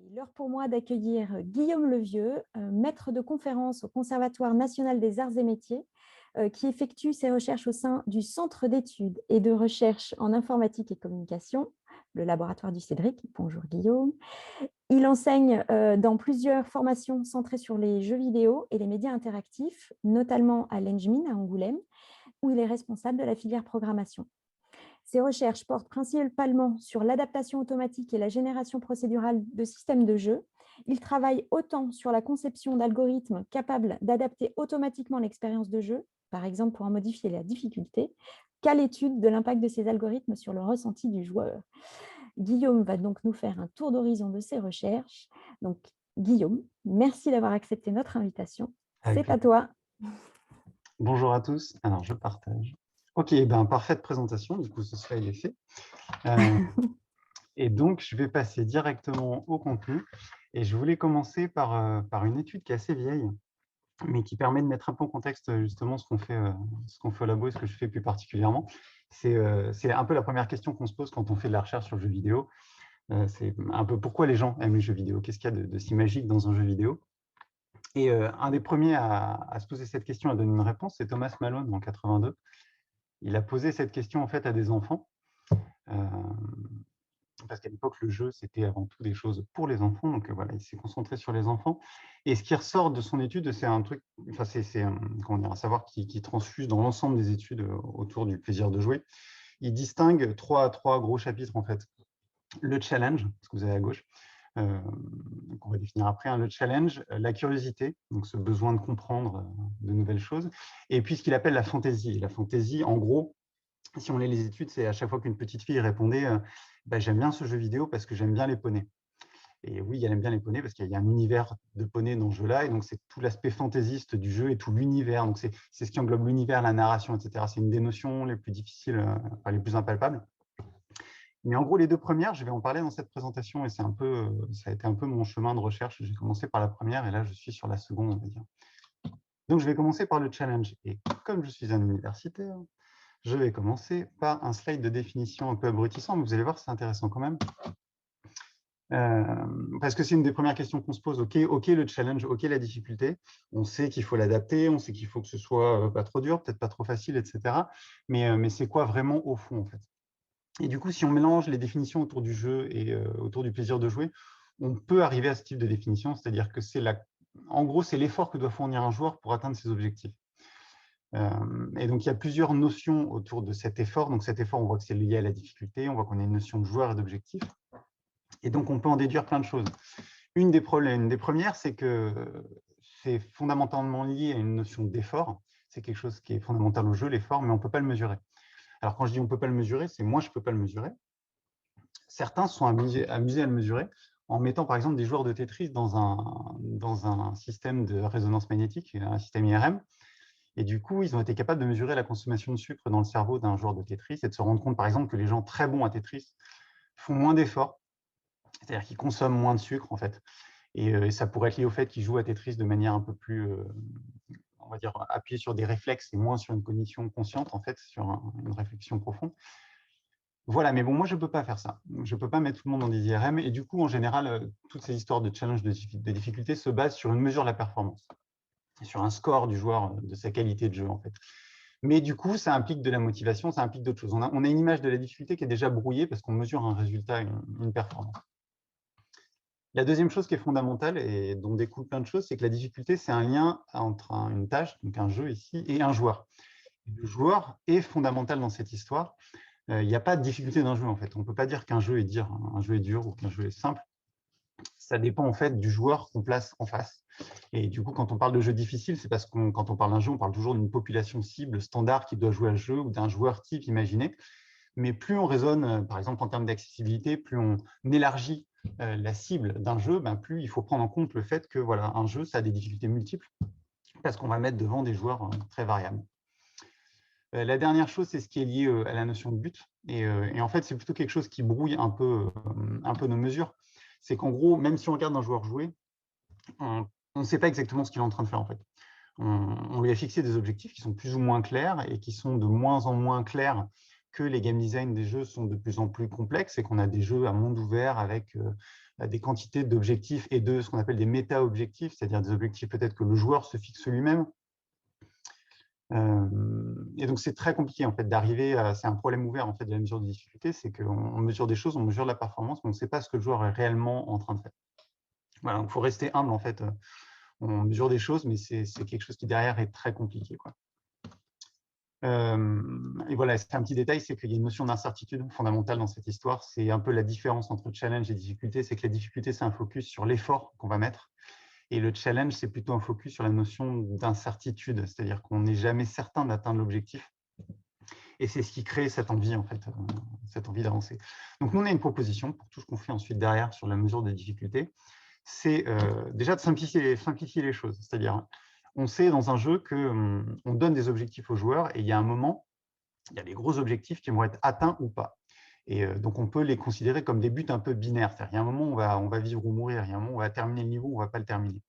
est l'heure pour moi d'accueillir Guillaume Levieux, maître de conférence au Conservatoire national des arts et métiers, qui effectue ses recherches au sein du Centre d'études et de recherche en informatique et communication, le laboratoire du Cédric. Bonjour Guillaume. Il enseigne dans plusieurs formations centrées sur les jeux vidéo et les médias interactifs, notamment à l'Engmin à Angoulême, où il est responsable de la filière programmation. Ses recherches portent principalement sur l'adaptation automatique et la génération procédurale de systèmes de jeu. Il travaille autant sur la conception d'algorithmes capables d'adapter automatiquement l'expérience de jeu, par exemple pour en modifier la difficulté, qu'à l'étude de l'impact de ces algorithmes sur le ressenti du joueur. Guillaume va donc nous faire un tour d'horizon de ses recherches. Donc, Guillaume, merci d'avoir accepté notre invitation. Avec C'est à plaisir. toi. Bonjour à tous. Alors, je partage. OK, parfaite présentation. Du coup, ce slide est fait. Et donc, je vais passer directement au contenu. Et je voulais commencer par une étude qui est assez vieille, mais qui permet de mettre un peu en contexte justement ce qu'on fait au labo et ce que je fais plus particulièrement. C'est un peu la première question qu'on se pose quand on fait de la recherche sur le jeu vidéo. C'est un peu pourquoi les gens aiment les jeux vidéo. Qu'est-ce qu'il y a de si magique dans un jeu vidéo? Et un des premiers à se poser cette question, à donner une réponse, c'est Thomas Malone en 82. Il a posé cette question en fait à des enfants, parce qu'à l'époque, le jeu, c'était avant tout des choses pour les enfants. Donc voilà, il s'est concentré sur les enfants. Et ce qui ressort de son étude, c'est un truc, enfin, c'est un savoir qui transfuse dans l'ensemble des études autour du plaisir de jouer. Il distingue trois gros chapitres en fait. Le challenge, ce que vous avez à gauche, qu'on va définir après, le challenge, la curiosité, donc ce besoin de comprendre de nouvelles choses, et puis ce qu'il appelle la fantaisie. Et la fantaisie, en gros, si on lit les études, c'est à chaque fois qu'une petite fille répondait j'aime bien ce jeu vidéo parce que j'aime bien les poneys. Et oui, elle aime bien les poneys parce qu'il y a un univers de poneys dans ce jeu-là, et donc c'est tout l'aspect fantaisiste du jeu et tout l'univers. Donc c'est ce qui englobe l'univers, la narration, etc. C'est une des notions les plus difficiles, les plus impalpables. Mais en gros, les deux premières, je vais en parler dans cette présentation et ça a été un peu mon chemin de recherche. J'ai commencé par la première et là, je suis sur la seconde, on va dire. Donc, je vais commencer par le challenge. Et comme je suis un universitaire, je vais commencer par un slide de définition un peu abrutissant, mais vous allez voir, c'est intéressant quand même. Parce que c'est une des premières questions qu'on se pose. OK, le challenge, OK, la difficulté. On sait qu'il faut l'adapter, on sait qu'il faut que ce soit pas trop dur, peut-être pas trop facile, etc. Mais c'est quoi vraiment au fond, en fait? Et du coup, si on mélange les définitions autour du jeu et autour du plaisir de jouer, on peut arriver à ce type de définition, c'est-à-dire que en gros, c'est l'effort que doit fournir un joueur pour atteindre ses objectifs. Et donc, il y a plusieurs notions autour de cet effort. Donc, cet effort, on voit que c'est lié à la difficulté, on voit qu'on a une notion de joueur et d'objectif. Et donc, on peut en déduire plein de choses. Une des premières, c'est que c'est fondamentalement lié à une notion d'effort. C'est quelque chose qui est fondamental au jeu, l'effort, mais on ne peut pas le mesurer. Alors, quand je dis on ne peut pas le mesurer, c'est moi, je ne peux pas le mesurer. Certains se sont amusés à le mesurer en mettant, par exemple, des joueurs de Tetris dans un système de résonance magnétique, un système IRM. Et du coup, ils ont été capables de mesurer la consommation de sucre dans le cerveau d'un joueur de Tetris et de se rendre compte, par exemple, que les gens très bons à Tetris font moins d'efforts, c'est-à-dire qu'ils consomment moins de sucre, en fait. Et ça pourrait être lié au fait qu'ils jouent à Tetris de manière un peu plus, on va dire, appuyée sur des réflexes et moins sur une cognition consciente, en fait, sur une réflexion profonde. Voilà, mais bon, moi, je ne peux pas faire ça. Je ne peux pas mettre tout le monde dans des IRM. Et du coup, en général, toutes ces histoires de challenge, de difficultés se basent sur une mesure de la performance, sur un score du joueur, de sa qualité de jeu, en fait. Mais du coup, ça implique de la motivation, ça implique d'autres choses. On a une image de la difficulté qui est déjà brouillée parce qu'on mesure un résultat, une performance. La deuxième chose qui est fondamentale et dont découle plein de choses, c'est que la difficulté, c'est un lien entre une tâche, donc un jeu ici, et un joueur. Le joueur est fondamental dans cette histoire. Il n'y a pas de difficulté d'un jeu, en fait. On ne peut pas dire qu'un jeu est dur ou qu'un jeu est simple. Ça dépend, en fait, du joueur qu'on place en face. Et du coup, quand on parle de jeu difficile, c'est parce que quand on parle d'un jeu, on parle toujours d'une population cible standard qui doit jouer à ce jeu ou d'un joueur type imaginé. Mais plus on raisonne, par exemple, en termes d'accessibilité, plus on élargit la cible d'un jeu, plus il faut prendre en compte le fait que voilà, un jeu, ça a des difficultés multiples parce qu'on va mettre devant des joueurs très variables. La dernière chose, c'est ce qui est lié à la notion de but. Et en fait, c'est plutôt quelque chose qui brouille un peu nos mesures. C'est qu'en gros, même si on regarde un joueur jouer, on ne sait pas exactement ce qu'il est en train de faire, en fait. On lui a fixé des objectifs qui sont plus ou moins clairs et qui sont de moins en moins clairs que les game design des jeux sont de plus en plus complexes et qu'on a des jeux à monde ouvert avec des quantités d'objectifs et de ce qu'on appelle des méta-objectifs, c'est-à-dire des objectifs peut-être que le joueur se fixe lui-même. Et donc, c'est très compliqué en fait, d'arriver à… C'est un problème ouvert en fait, de la mesure de difficulté, c'est qu'on mesure des choses, on mesure la performance, mais on ne sait pas ce que le joueur est réellement en train de faire. Voilà, donc il faut rester humble en fait. On mesure des choses, mais c'est quelque chose qui derrière est très compliqué, quoi. Et voilà, c'est un petit détail, c'est qu'il y a une notion d'incertitude fondamentale dans cette histoire. C'est un peu la différence entre challenge et difficulté, c'est que la difficulté, c'est un focus sur l'effort qu'on va mettre. Et le challenge, c'est plutôt un focus sur la notion d'incertitude, c'est-à-dire qu'on n'est jamais certain d'atteindre l'objectif. Et c'est ce qui crée cette envie, en fait, cette envie d'avancer. Donc, nous, on a une proposition pour tout ce qu'on fait ensuite derrière sur la mesure des difficultés. C'est déjà de simplifier les choses. C'est-à-dire, on sait dans un jeu qu'on donne des objectifs aux joueurs et il y a un moment, il y a des gros objectifs qui vont être atteints ou pas. Et donc, on peut les considérer comme des buts un peu binaires. C'est-à-dire, il y a un moment où on va vivre ou mourir, il y a un moment où on va terminer le niveau ou on ne va pas le terminer.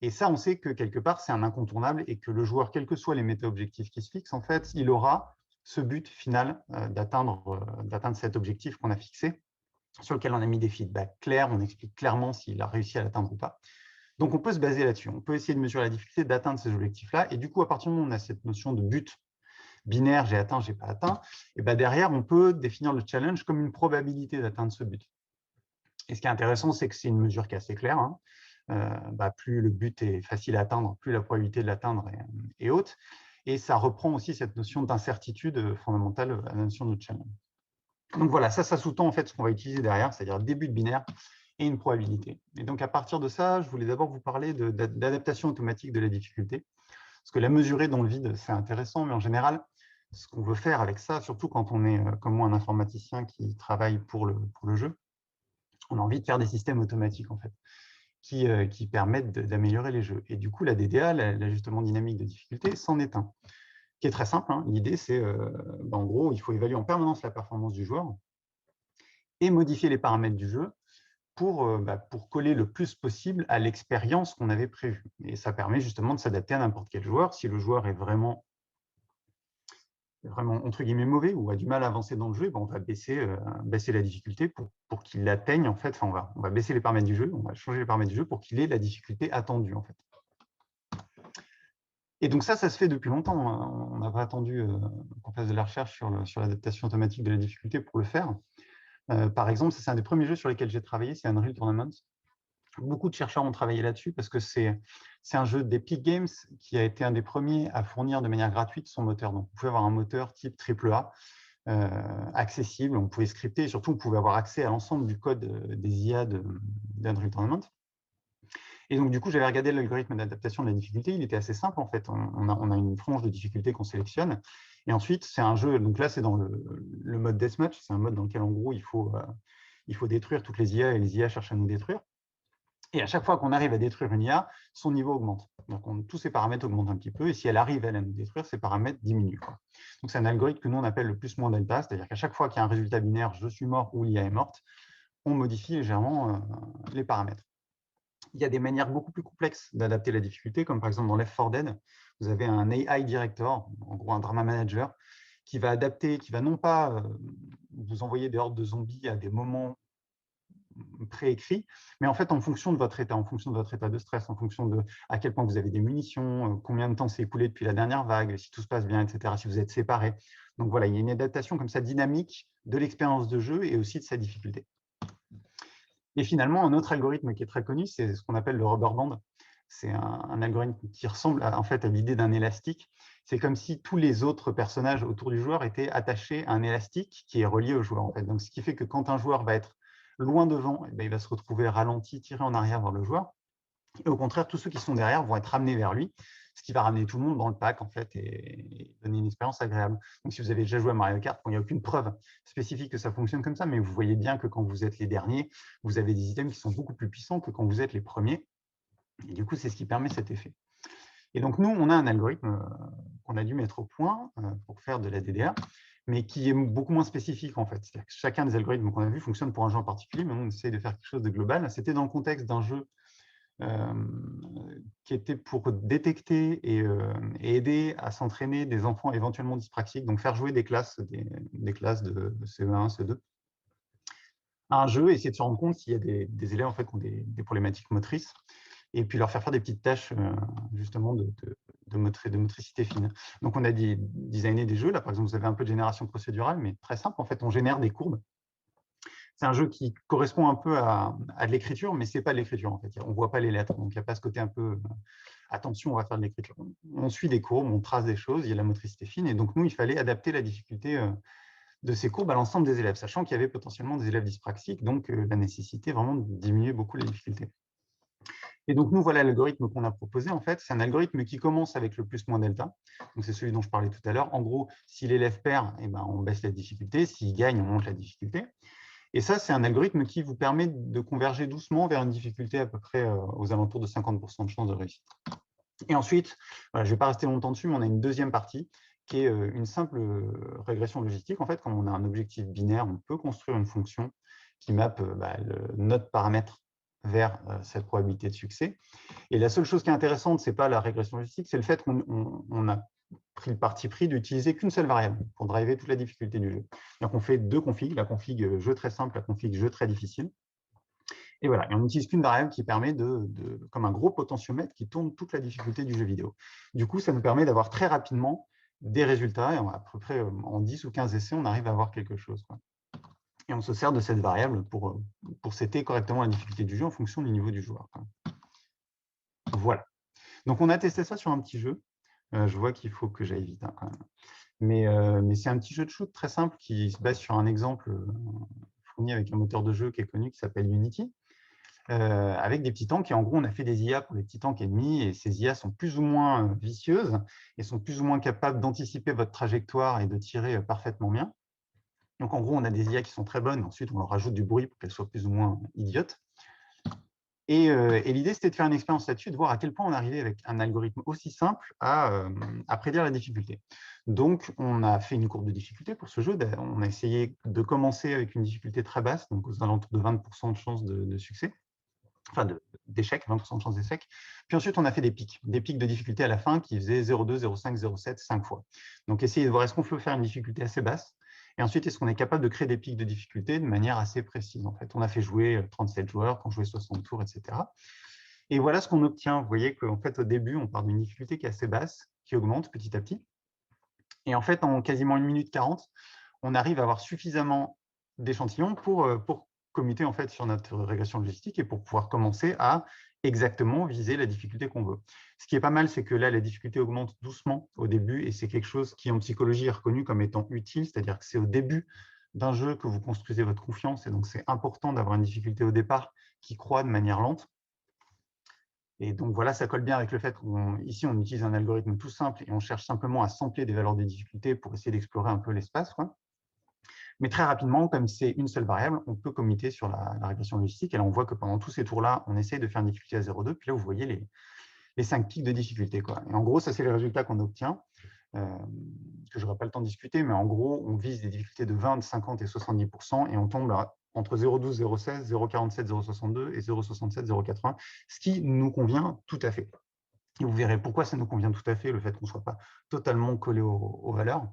Et ça, on sait que quelque part, c'est un incontournable et que le joueur, quels que soient les méta-objectifs qui se fixent, en fait, il aura ce but final d'atteindre cet objectif qu'on a fixé, sur lequel on a mis des feedbacks clairs, on explique clairement s'il a réussi à l'atteindre ou pas. Donc, on peut se baser là-dessus. On peut essayer de mesurer la difficulté d'atteindre ces objectifs-là. Et du coup, à partir du moment où on a cette notion de but binaire, j'ai atteint, j'ai pas atteint, et ben derrière, on peut définir le challenge comme une probabilité d'atteindre ce but. Et ce qui est intéressant, c'est que c'est une mesure qui est assez claire. Hein. Plus le but est facile à atteindre, plus la probabilité de l'atteindre est haute. Et ça reprend aussi cette notion d'incertitude fondamentale à la notion de challenge. Donc voilà, ça sous-tend en fait ce qu'on va utiliser derrière, c'est-à-dire des buts binaires et une probabilité. Et donc à partir de ça, je voulais d'abord vous parler d'adaptation automatique de la difficulté. Parce que la mesurer dans le vide, c'est intéressant, mais en général, ce qu'on veut faire avec ça, surtout quand on est, comme moi, un informaticien qui travaille pour le jeu, on a envie de faire des systèmes automatiques, en fait, qui permettent d'améliorer les jeux. Et du coup, la DDA, l'ajustement dynamique de difficulté, c'en est un, qui est très simple. Hein. L'idée, c'est, en gros, il faut évaluer en permanence la performance du joueur et modifier les paramètres du jeu pour coller le plus possible à l'expérience qu'on avait prévue. Et ça permet justement de s'adapter à n'importe quel joueur. Si le joueur est vraiment entre guillemets mauvais ou a du mal à avancer dans le jeu, on va baisser la difficulté pour qu'il l'atteigne. En fait, on va baisser les paramètres du jeu, on va changer les paramètres du jeu pour qu'il ait la difficulté attendue. En fait. Et donc ça se fait depuis longtemps. Hein. On n'a pas attendu qu'on fasse de la recherche sur l'adaptation automatique de la difficulté pour le faire. Par exemple, c'est un des premiers jeux sur lesquels j'ai travaillé, c'est Unreal Tournament. Beaucoup de chercheurs ont travaillé là-dessus parce que c'est un jeu d'Epic Games qui a été un des premiers à fournir de manière gratuite son moteur. Donc, vous pouvez avoir un moteur type AAA accessible, on pouvait scripter et surtout, on pouvait avoir accès à l'ensemble du code des IA d'Unreal Tournament. Et donc, du coup, j'avais regardé l'algorithme d'adaptation de la difficulté. Il était assez simple, en fait. On a une frange de difficulté qu'on sélectionne. Et ensuite, c'est un jeu, donc là, c'est dans le mode Deathmatch. C'est un mode dans lequel, en gros, il faut détruire toutes les IA et les IA cherchent à nous détruire. Et à chaque fois qu'on arrive à détruire une IA, son niveau augmente. Donc, tous ces paramètres augmentent un petit peu. Et si elle arrive, à nous détruire, ces paramètres diminuent. Quoi. Donc, c'est un algorithme que nous, on appelle le plus-moins delta. C'est-à-dire qu'à chaque fois qu'il y a un résultat binaire, je suis mort ou l'IA est morte, on modifie légèrement les paramètres. Il y a des manières beaucoup plus complexes d'adapter la difficulté, comme par exemple dans Left 4 Dead, vous avez un AI director, en gros un drama manager, qui va adapter, qui va non pas vous envoyer des hordes de zombies à des moments préécrit, mais en fait en fonction de votre état, de stress, en fonction de à quel point vous avez des munitions, combien de temps s'est écoulé depuis la dernière vague, si tout se passe bien, etc., si vous êtes séparés. Donc voilà, il y a une adaptation comme ça dynamique de l'expérience de jeu et aussi de sa difficulté. Et finalement, un autre algorithme qui est très connu, c'est ce qu'on appelle le rubber band. C'est un algorithme qui ressemble en fait à l'idée d'un élastique. C'est comme si tous les autres personnages autour du joueur étaient attachés à un élastique qui est relié au joueur. En fait. Donc, ce qui fait que quand un joueur va être loin devant, il va se retrouver ralenti, tiré en arrière vers le joueur. Et au contraire, tous ceux qui sont derrière vont être ramenés vers lui, ce qui va ramener tout le monde dans le pack en fait, et donner une expérience agréable. Donc, si vous avez déjà joué à Mario Kart, il n'y a aucune preuve spécifique que ça fonctionne comme ça, mais vous voyez bien que quand vous êtes les derniers, vous avez des items qui sont beaucoup plus puissants que quand vous êtes les premiers. Et du coup, c'est ce qui permet cet effet. Et donc, nous, on a un algorithme qu'on a dû mettre au point pour faire de la DDA, mais qui est beaucoup moins spécifique en fait. C'est-à-dire que chacun des algorithmes qu'on a vus fonctionne pour un jeu en particulier, mais on essaie de faire quelque chose de global. C'était dans le contexte d'un jeu qui était pour détecter et aider à s'entraîner des enfants éventuellement dyspraxiques, donc faire jouer des classes de CE1, CE2, à un jeu, essayer de se rendre compte s'il y a des élèves en fait, qui ont des problématiques motrices, et puis leur faire des petites tâches justement de motricité fine. Donc, on a designé des jeux. Là, par exemple, vous avez un peu de génération procédurale, mais très simple. En fait, on génère des courbes. C'est un jeu qui correspond un peu à de l'écriture, mais ce n'est pas de l'écriture, en fait. On ne voit pas les lettres, donc il n'y a pas ce côté un peu attention, on va faire de l'écriture. On suit des courbes, on trace des choses, il y a la motricité fine, et donc nous, il fallait adapter la difficulté de ces courbes à l'ensemble des élèves, sachant qu'il y avait potentiellement des élèves dyspraxiques, donc la nécessité vraiment de diminuer beaucoup la difficulté. Et donc, nous, voilà l'algorithme qu'on a proposé. En fait, c'est un algorithme qui commence avec le plus-moins delta. Donc, c'est celui dont je parlais tout à l'heure. En gros, si l'élève perd, eh ben, on baisse la difficulté. S'il gagne, on monte la difficulté. Et ça, c'est un algorithme qui vous permet de converger doucement vers une difficulté à peu près aux alentours de 50% de chance de réussite. Et ensuite, voilà, je ne vais pas rester longtemps dessus, mais on a une deuxième partie qui est une simple régression logistique. En fait, quand on a un objectif binaire, on peut construire une fonction qui mappe notre paramètre vers cette probabilité de succès. Et la seule chose qui est intéressante, ce n'est pas la régression logistique, c'est le fait qu'on a pris le parti pris d'utiliser qu'une seule variable pour driver toute la difficulté du jeu. Donc, on fait deux configs, la config jeu très simple, la config jeu très difficile. Et voilà, et on n'utilise qu'une variable qui permet comme un gros potentiomètre qui tourne toute la difficulté du jeu vidéo. Du coup, ça nous permet d'avoir très rapidement des résultats, et à peu près en 10 ou 15 essais, on arrive à avoir quelque chose, quoi. Et on se sert de cette variable pour setter correctement la difficulté du jeu en fonction du niveau du joueur. Voilà. Donc, on a testé ça sur un petit jeu. Je vois qu'il faut que j'aille vite, quand même. Mais c'est un petit jeu de shoot très simple qui se base sur un exemple fourni avec un moteur de jeu qui est connu, qui s'appelle Unity, avec des petits tanks. Et en gros, on a fait des IA pour les petits tanks ennemis. Et ces IA sont plus ou moins vicieuses et sont plus ou moins capables d'anticiper votre trajectoire et de tirer parfaitement bien. Donc, en gros, on a des IA qui sont très bonnes. Ensuite, on leur rajoute du bruit pour qu'elles soient plus ou moins idiotes. Et l'idée, c'était de faire une expérience là-dessus, de voir à quel point on arrivait avec un algorithme aussi simple à prédire la difficulté. Donc, on a fait une courbe de difficulté pour ce jeu. On a essayé de commencer avec une difficulté très basse, donc aux alentours de 20% de chances de succès, enfin d'échec, 20% de chances d'échec. Puis ensuite, on a fait des pics de difficulté à la fin qui faisaient 0,2, 0,5, 0,7, 5 fois. Donc, essayer de voir est-ce qu'on peut faire une difficulté assez basse. Et ensuite, est-ce qu'on est capable de créer des pics de difficulté de manière assez précise, en fait. On a fait jouer 37 joueurs, qu'on jouait 60 tours, etc. Et voilà ce qu'on obtient. Vous voyez qu'en fait, au début, on part d'une difficulté qui est assez basse, qui augmente petit à petit. Et en fait, en quasiment 1 minute 40, on arrive à avoir suffisamment d'échantillons pour commuter en fait, sur notre régression logistique et pour pouvoir commencer à exactement viser la difficulté qu'on veut. Ce qui est pas mal, c'est que là, la difficulté augmente doucement au début et c'est quelque chose qui, en psychologie, est reconnu comme étant utile, c'est-à-dire que c'est au début d'un jeu que vous construisez votre confiance et donc c'est important d'avoir une difficulté au départ qui croît de manière lente. Et donc, voilà, ça colle bien avec le fait qu'ici, on utilise un algorithme tout simple et on cherche simplement à sampler des valeurs de difficulté pour essayer d'explorer un peu l'espace. Mais très rapidement, comme c'est une seule variable, on peut commuter sur la régression logistique. Et là, on voit que pendant tous ces tours-là, on essaye de faire une difficulté à 0,2. Puis là, vous voyez les 5 pics de difficulté. Et en gros, ça, c'est les résultats qu'on obtient, que je n'aurai pas le temps de discuter. Mais en gros, on vise des difficultés de 20, 50 et 70%. Et on tombe entre 0,12, 0,16, 0,47, 0,62 et 0,67, 0,80, ce qui nous convient tout à fait. Et vous verrez pourquoi ça nous convient tout à fait, le fait qu'on ne soit pas totalement collé aux valeurs.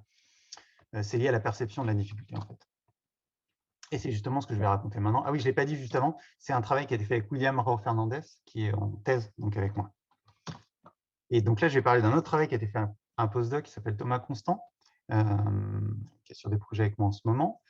C'est lié à la perception de la difficulté, en fait. Et c'est justement ce que je vais raconter maintenant. Ah oui, je ne l'ai pas dit juste avant, c'est un travail qui a été fait avec William Rao Fernandez, qui est en thèse, donc avec moi. Et donc là, je vais parler d'un autre travail qui a été fait un postdoc qui s'appelle Thomas Constant, qui est sur des projets avec moi en ce moment.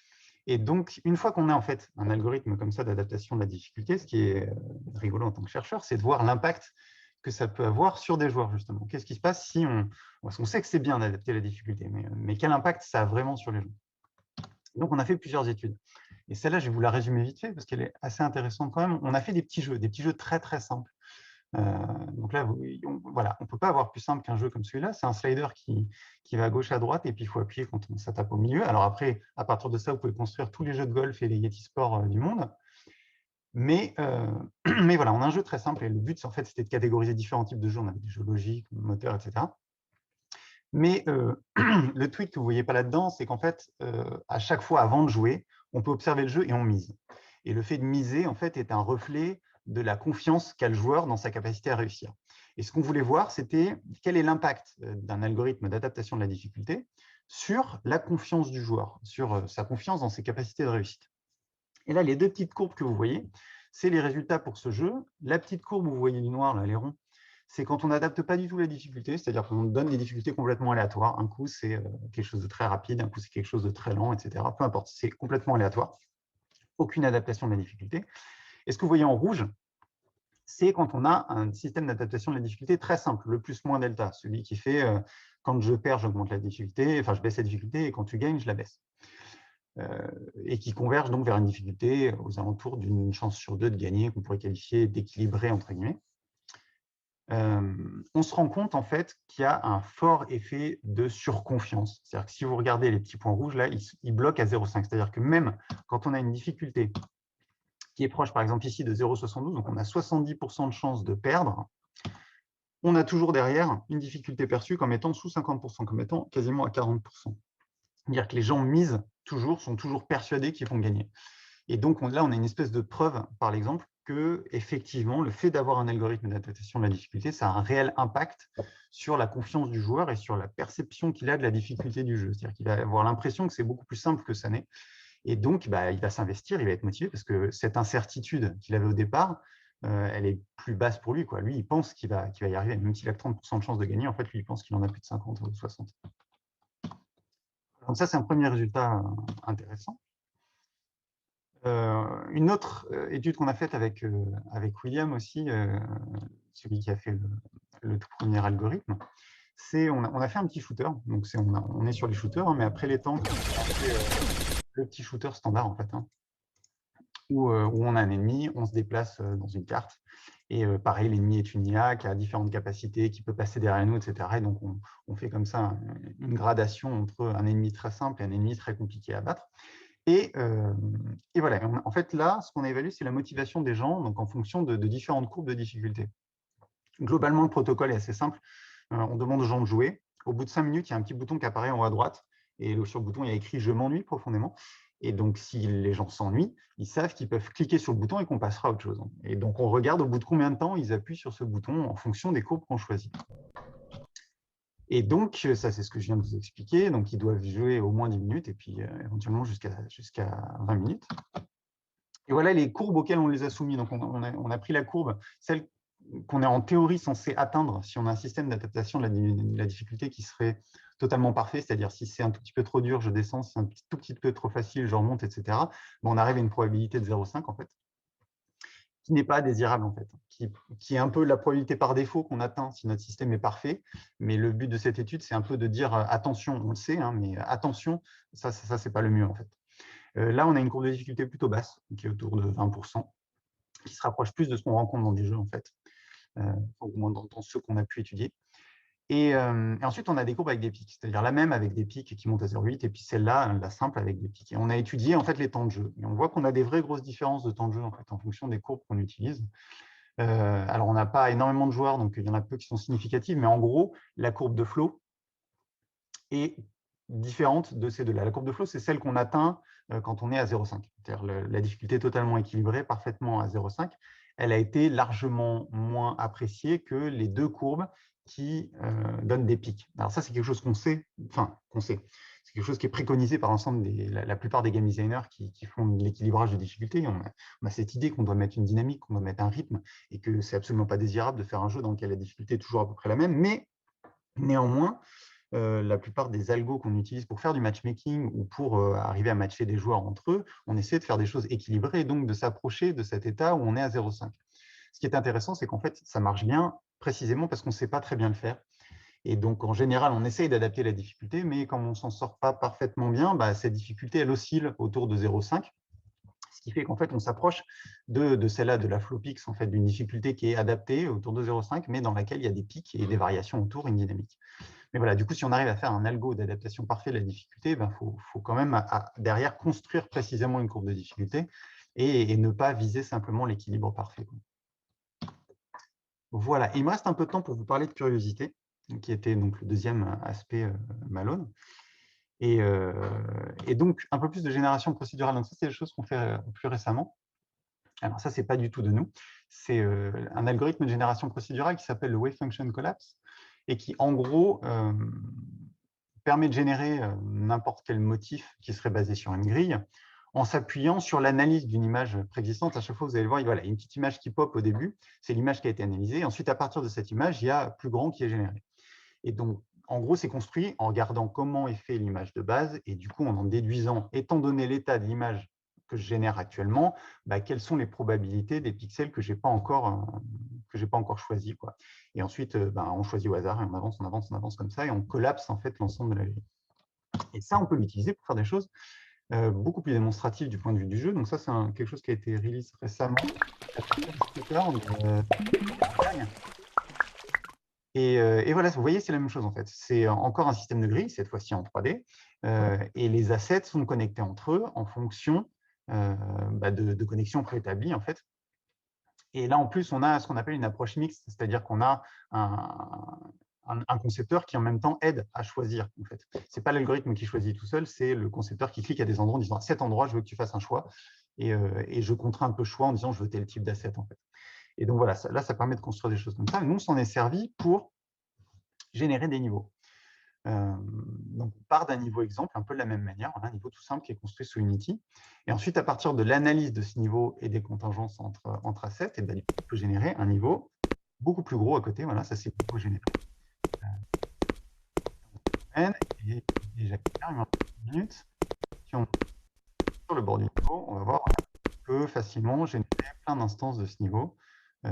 Et donc, une fois qu'on a en fait un algorithme comme ça d'adaptation de la difficulté, ce qui est rigolo en tant que chercheur, c'est de voir l'impact que ça peut avoir sur des joueurs, justement. Qu'est-ce qui se passe si on sait que c'est bien d'adapter la difficulté, mais quel impact ça a vraiment sur les gens? Donc, on a fait plusieurs études. Et celle-là, je vais vous la résumer vite fait parce qu'elle est assez intéressante quand même. On a fait des petits jeux très, très simples. Donc là, voilà, on ne peut pas avoir plus simple qu'un jeu comme celui-là. C'est un slider qui va à gauche, à droite, et puis il faut appuyer quand ça tape au milieu. Alors après, à partir de ça, vous pouvez construire tous les jeux de golf et les Yeti Sport du monde. Mais voilà, on a un jeu très simple et le but, en fait, c'était de catégoriser différents types de jeux. On avait des jeux logiques, moteurs, etc. Mais le tweak que vous ne voyez pas là-dedans, c'est qu'en fait, à chaque fois avant de jouer, on peut observer le jeu et on mise. Et le fait de miser, en fait, est un reflet de la confiance qu'a le joueur dans sa capacité à réussir. Et ce qu'on voulait voir, c'était quel est l'impact d'un algorithme d'adaptation de la difficulté sur la confiance du joueur, sur sa confiance dans ses capacités de réussite. Et là, les deux petites courbes que vous voyez, c'est les résultats pour ce jeu. La petite courbe, où vous voyez du noir, là, les ronds, c'est quand on n'adapte pas du tout la difficulté, c'est-à-dire qu'on donne des difficultés complètement aléatoires. Un coup, c'est quelque chose de très rapide, un coup, c'est quelque chose de très lent, etc. Peu importe, c'est complètement aléatoire. Aucune adaptation de la difficulté. Et ce que vous voyez en rouge, c'est quand on a un système d'adaptation de la difficulté très simple, le plus-moins delta, celui qui fait quand je perds, j'augmente la difficulté, enfin, je baisse la difficulté, et quand tu gagnes, je la baisse. Et qui converge donc vers une difficulté aux alentours d'une chance sur deux de gagner, qu'on pourrait qualifier d'équilibrée, entre guillemets. On se rend compte en fait qu'il y a un fort effet de surconfiance. C'est-à-dire que si vous regardez les petits points rouges, là, ils bloquent à 0,5. C'est-à-dire que même quand on a une difficulté qui est proche, par exemple ici, de 0,72, donc on a 70% de chances de perdre, on a toujours derrière une difficulté perçue comme étant sous 50%, comme étant quasiment à 40%. C'est-à-dire que les gens misent toujours, sont toujours persuadés qu'ils vont gagner. Et donc là, on a une espèce de preuve, par exemple, que effectivement, le fait d'avoir un algorithme d'adaptation de la difficulté, ça a un réel impact sur la confiance du joueur et sur la perception qu'il a de la difficulté du jeu. C'est-à-dire qu'il va avoir l'impression que c'est beaucoup plus simple que ça n'est. Et donc, il va s'investir, il va être motivé parce que cette incertitude qu'il avait au départ, elle est plus basse pour lui, quoi. Lui, il pense qu'il va y arriver, même s'il a 30% de chance de gagner, en fait, lui, il pense qu'il en a plus de 50 ou 60. Donc ça, c'est un premier résultat intéressant. Une autre étude qu'on a faite avec William aussi, celui qui a fait le tout premier algorithme, c'est on a fait un petit shooter. Donc on est sur les shooters, hein, mais après les temps, on a fait le petit shooter standard en fait, hein, où on a un ennemi, on se déplace dans une carte. Et pareil, l'ennemi est une IA qui a différentes capacités, qui peut passer derrière nous, etc. Et donc, on fait comme ça une gradation entre un ennemi très simple et un ennemi très compliqué à battre. Et voilà, en fait, là, ce qu'on a évalué, c'est la motivation des gens, donc en fonction de différentes courbes de difficulté. Globalement, le protocole est assez simple. On demande aux gens de jouer. Au bout de 5 minutes, il y a un petit bouton qui apparaît en haut à droite. Et sur le bouton, il y a écrit « Je m'ennuie profondément ». Et donc, si les gens s'ennuient, ils savent qu'ils peuvent cliquer sur le bouton et qu'on passera à autre chose. Et donc, on regarde au bout de combien de temps ils appuient sur ce bouton en fonction des courbes qu'on choisit. Et donc, ça, c'est ce que je viens de vous expliquer. Donc, ils doivent jouer au moins 10 minutes et puis éventuellement jusqu'à 20 minutes. Et voilà les courbes auxquelles on les a soumis. Donc, on a pris la courbe, celle qu'on est en théorie censé atteindre si on a un système d'adaptation de la difficulté qui serait totalement parfait, c'est-à-dire si c'est un tout petit peu trop dur, je descends, si c'est un tout petit peu trop facile, je remonte, etc. Bon, on arrive à une probabilité de 0,5 en fait, qui n'est pas désirable en fait, qui est un peu la probabilité par défaut qu'on atteint si notre système est parfait. Mais le but de cette étude, c'est un peu de dire attention, on le sait, hein, mais attention, ça c'est pas le mieux en fait. Là, on a une courbe de difficulté plutôt basse, qui est autour de 20%, qui se rapproche plus de ce qu'on rencontre dans des jeux en fait, au moins dans ceux qu'on a pu étudier. Et ensuite, on a des courbes avec des pics, c'est-à-dire la même avec des pics qui montent à 0,8 et puis celle-là, la simple avec des pics. Et on a étudié en fait les temps de jeu. Et on voit qu'on a des vraies grosses différences de temps de jeu en fait, en fonction des courbes qu'on utilise. Alors, on n'a pas énormément de joueurs, donc il y en a peu qui sont significatives, mais en gros, la courbe de flow est différente de ces deux-là. La courbe de flow, c'est celle qu'on atteint quand on est à 0,5. C'est-à-dire la difficulté totalement équilibrée, parfaitement à 0,5. Elle a été largement moins appréciée que les deux courbes qui donnent des pics. Alors ça, c'est quelque chose qu'on sait, c'est quelque chose qui est préconisé par l'ensemble la plupart des game designers qui font de l'équilibrage de difficulté. On a cette idée qu'on doit mettre une dynamique, qu'on doit mettre un rythme, et que c'est absolument pas désirable de faire un jeu dans lequel la difficulté est toujours à peu près la même, mais néanmoins, la plupart des algos qu'on utilise pour faire du matchmaking ou pour arriver à matcher des joueurs entre eux, on essaie de faire des choses équilibrées et donc de s'approcher de cet état où on est à 0,5. Ce qui est intéressant, c'est qu'en fait, ça marche bien précisément parce qu'on ne sait pas très bien le faire. Et donc, en général, on essaye d'adapter la difficulté, mais comme on ne s'en sort pas parfaitement bien, cette difficulté, elle oscille autour de 0,5. Ce qui fait qu'en fait, on s'approche de celle-là, de la Flowpix, en fait, d'une difficulté qui est adaptée autour de 0,5, mais dans laquelle il y a des pics et des variations autour, une dynamique. Mais voilà, du coup, si on arrive à faire un algo d'adaptation parfait de la difficulté, faut quand même derrière construire précisément une courbe de difficulté et ne pas viser simplement l'équilibre parfait. Voilà, et il me reste un peu de temps pour vous parler de curiosité, qui était donc le deuxième aspect Malone. Et donc, un peu plus de génération procédurale. Donc ça, c'est des choses qu'on fait plus récemment. Alors ça, ce n'est pas du tout de nous. C'est un algorithme de génération procédurale qui s'appelle le Wave Function Collapse et qui, en gros, permet de générer n'importe quel motif qui serait basé sur une grille en s'appuyant sur l'analyse d'une image préexistante. À chaque fois, vous allez voir, voilà, il y a une petite image qui pop au début, c'est l'image qui a été analysée. Et ensuite, à partir de cette image, il y a plus grand qui est généré. Et donc, en gros, c'est construit en regardant comment est fait l'image de base et du coup, en déduisant, étant donné l'état de l'image que je génère actuellement, quelles sont les probabilités des pixels que je n'ai pas encore choisis, quoi. Et ensuite, on choisit au hasard et on avance comme ça et on collapse en fait l'ensemble de la grille. Et ça, on peut l'utiliser pour faire des choses beaucoup plus démonstratives du point de vue du jeu. Donc ça, c'est quelque chose qui a été release récemment. Et voilà, vous voyez, c'est la même chose en fait. C'est encore un système de grille, cette fois-ci en 3D, et les assets sont connectés entre eux en fonction de connexions préétablies en fait. Et là, en plus, on a ce qu'on appelle une approche mixte, c'est-à-dire qu'on a un concepteur qui en même temps aide à choisir. En fait. Ce n'est pas l'algorithme qui choisit tout seul, c'est le concepteur qui clique à des endroits en disant à cet endroit, je veux que tu fasses un choix, et je contrains un peu le choix en disant je veux tel type d'asset en fait. Et donc voilà, là, ça permet de construire des choses comme ça. Et nous, on s'en est servi pour générer des niveaux. Donc, on part d'un niveau exemple un peu de la même manière, un niveau tout simple qui est construit sous Unity. Et ensuite, à partir de l'analyse de ce niveau et des contingences entre assets, et on peut générer un niveau beaucoup plus gros à côté. Voilà, ça c'est le niveau généré. Et déjà, il manque 1 minute. Si on est sur le bord du niveau, on va voir qu'on peut facilement générer plein d'instances de ce niveau.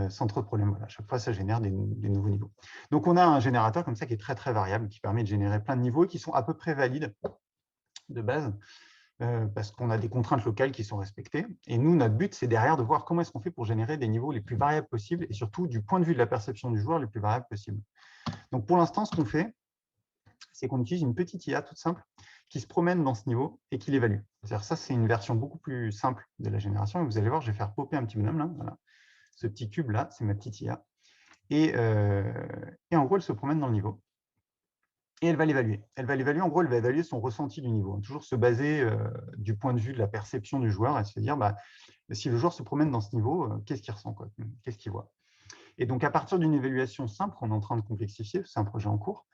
Sans trop de problèmes. Voilà. À chaque fois, ça génère des nouveaux niveaux. Donc, on a un générateur comme ça qui est très, très variable, qui permet de générer plein de niveaux et qui sont à peu près valides de base, parce qu'on a des contraintes locales qui sont respectées. Et nous, notre but, c'est derrière de voir comment est-ce qu'on fait pour générer des niveaux les plus variables possibles et surtout, du point de vue de la perception du joueur, les plus variables possibles. Donc, pour l'instant, ce qu'on fait, c'est qu'on utilise une petite IA toute simple qui se promène dans ce niveau et qui l'évalue. C'est-à-dire ça, c'est une version beaucoup plus simple de la génération. Et vous allez voir, je vais faire popper un petit bonhomme là. Voilà. Ce petit cube-là, c'est ma petite IA. Et en gros, elle se promène dans le niveau. Et elle va l'évaluer. En gros, elle va évaluer son ressenti du niveau. Toujours se baser du point de vue de la perception du joueur et se dire, si le joueur se promène dans ce niveau, qu'est-ce qu'il ressent, qu'est-ce qu'il voit. Et donc, à partir d'une évaluation simple, on est en train de complexifier, c'est un projet en cours,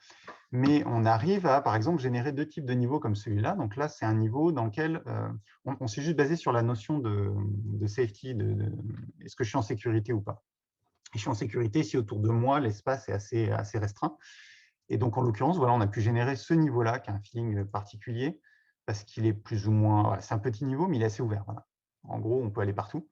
mais on arrive à, par exemple, générer 2 types de niveaux comme celui-là. Donc là, c'est un niveau dans lequel on s'est juste basé sur la notion de safety, est-ce que je suis en sécurité ou pas. Et je suis en sécurité si autour de moi, l'espace est assez restreint. Et donc, en l'occurrence, voilà, on a pu générer ce niveau-là, qui a un feeling particulier, parce qu'il est plus ou moins… Voilà, c'est un petit niveau, mais il est assez ouvert. Voilà. En gros, on peut aller partout.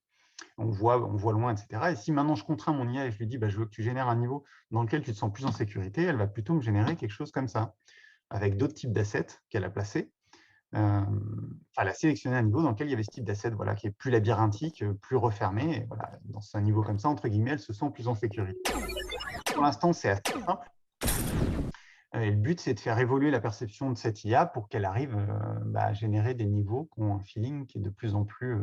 On voit loin, etc. Et si maintenant je contrains mon IA et je lui dis, je veux que tu génères un niveau dans lequel tu te sens plus en sécurité, elle va plutôt me générer quelque chose comme ça, avec d'autres types d'assets qu'elle a placés. Elle a sélectionné un niveau dans lequel il y avait ce type d'asset voilà, qui est plus labyrinthique, plus refermé. Et voilà, dans un niveau comme ça, entre guillemets, elle se sent plus en sécurité. Pour l'instant, c'est assez simple. Et le but, c'est de faire évoluer la perception de cette IA pour qu'elle arrive à générer des niveaux qui ont un feeling qui est de plus en plus